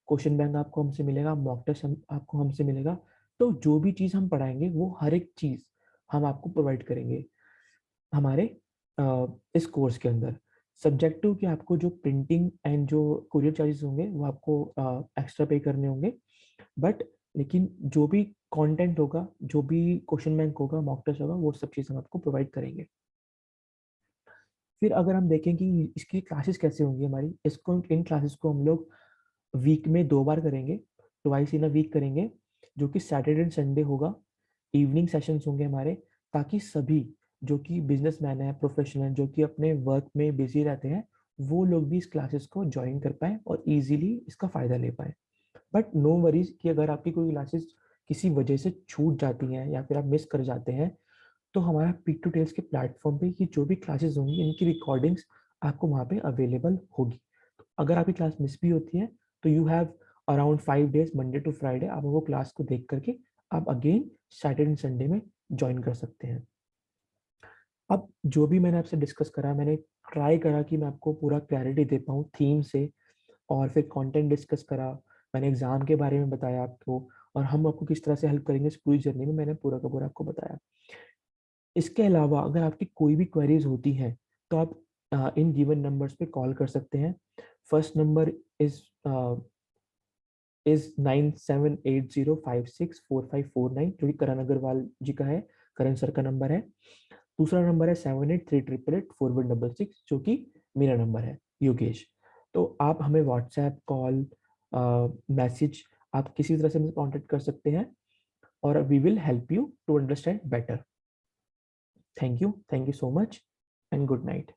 क्वेश्चन बैंक आपको हमसे मिलेगा, मॉक टेस्ट आपको हमसे मिलेगा। तो जो भी चीज़ हम पढ़ाएंगे वो हर एक चीज़ हम आपको प्रोवाइड करेंगे हमारे इस कोर्स के अंदर। सब्जेक्टिव कि आपको जो प्रिंटिंग एंड जो कुरियर चार्जेस होंगे वो आपको एक्स्ट्रा पे करने होंगे। बट लेकिन जो भी कंटेंट होगा, जो भी क्वेश्चन बैंक होगा, मॉक टेस्ट होगा, वो सब चीज़ हम आपको प्रोवाइड करेंगे। फिर अगर हम देखें कि इसकी क्लासेस कैसे होंगी हमारी, इसको इन क्लासेस को हम लोग वीक में 2 बार करेंगे, ट्वाइस इन अ वीक करेंगे, जो कि सैटरडे एंड संडे होगा। इवनिंग सेशंस होंगे हमारे, ताकि सभी जो कि बिजनेसमैन है, प्रोफेशनल, जो कि अपने वर्क में बिजी रहते हैं, वो लोग भी इस क्लासेस को ज्वाइन कर पाए और इजीली इसका फ़ायदा ले पाए। बट नो वरीज कि अगर आपकी कोई क्लासेस किसी वजह से छूट जाती हैं या फिर आप मिस कर जाते हैं, तो हमारा पीक टू टेल्स के प्लेटफॉर्म पे ये जो भी क्लासेस होंगी, इनकी रिकॉर्डिंग्स आपको वहाँ पे अवेलेबल होगी। तो अगर आपकी क्लास मिस भी होती है, तो you have around 5 days, Monday to Friday, आप वो क्लास को देख करके आप अगेन सैटरडे संडे में ज्वाइन कर सकते हैं। अब जो भी मैंने आपसे डिस्कस करा, मैंने ट्राई करा कि मैं आपको पूरा क्लैरिटी दे पाऊँ थीम से, और फिर कंटेंट डिस्कस करा, मैंने एग्जाम के बारे में बताया आपको, और हम आपको किस तरह से हेल्प करेंगे इस पूरी जर्नी में, मैंने पूरा का पूरा आपको बताया। इसके अलावा अगर आपकी कोई भी क्वेरीज होती हैं, तो आप इन गिवन नंबर्स पे कॉल कर सकते हैं। फर्स्ट नंबर इज 9780564549, जो कि करण अग्रवाल जी का है, करण सर का नंबर है। दूसरा नंबर है 7833884166, जो कि मेरा नंबर है, योगेश। तो आप हमें व्हाट्सएप, कॉल, मैसेज, आप किसी तरह से कॉन्टेक्ट कर सकते हैं, और we will help you to understand better. Thank you so much, and good night.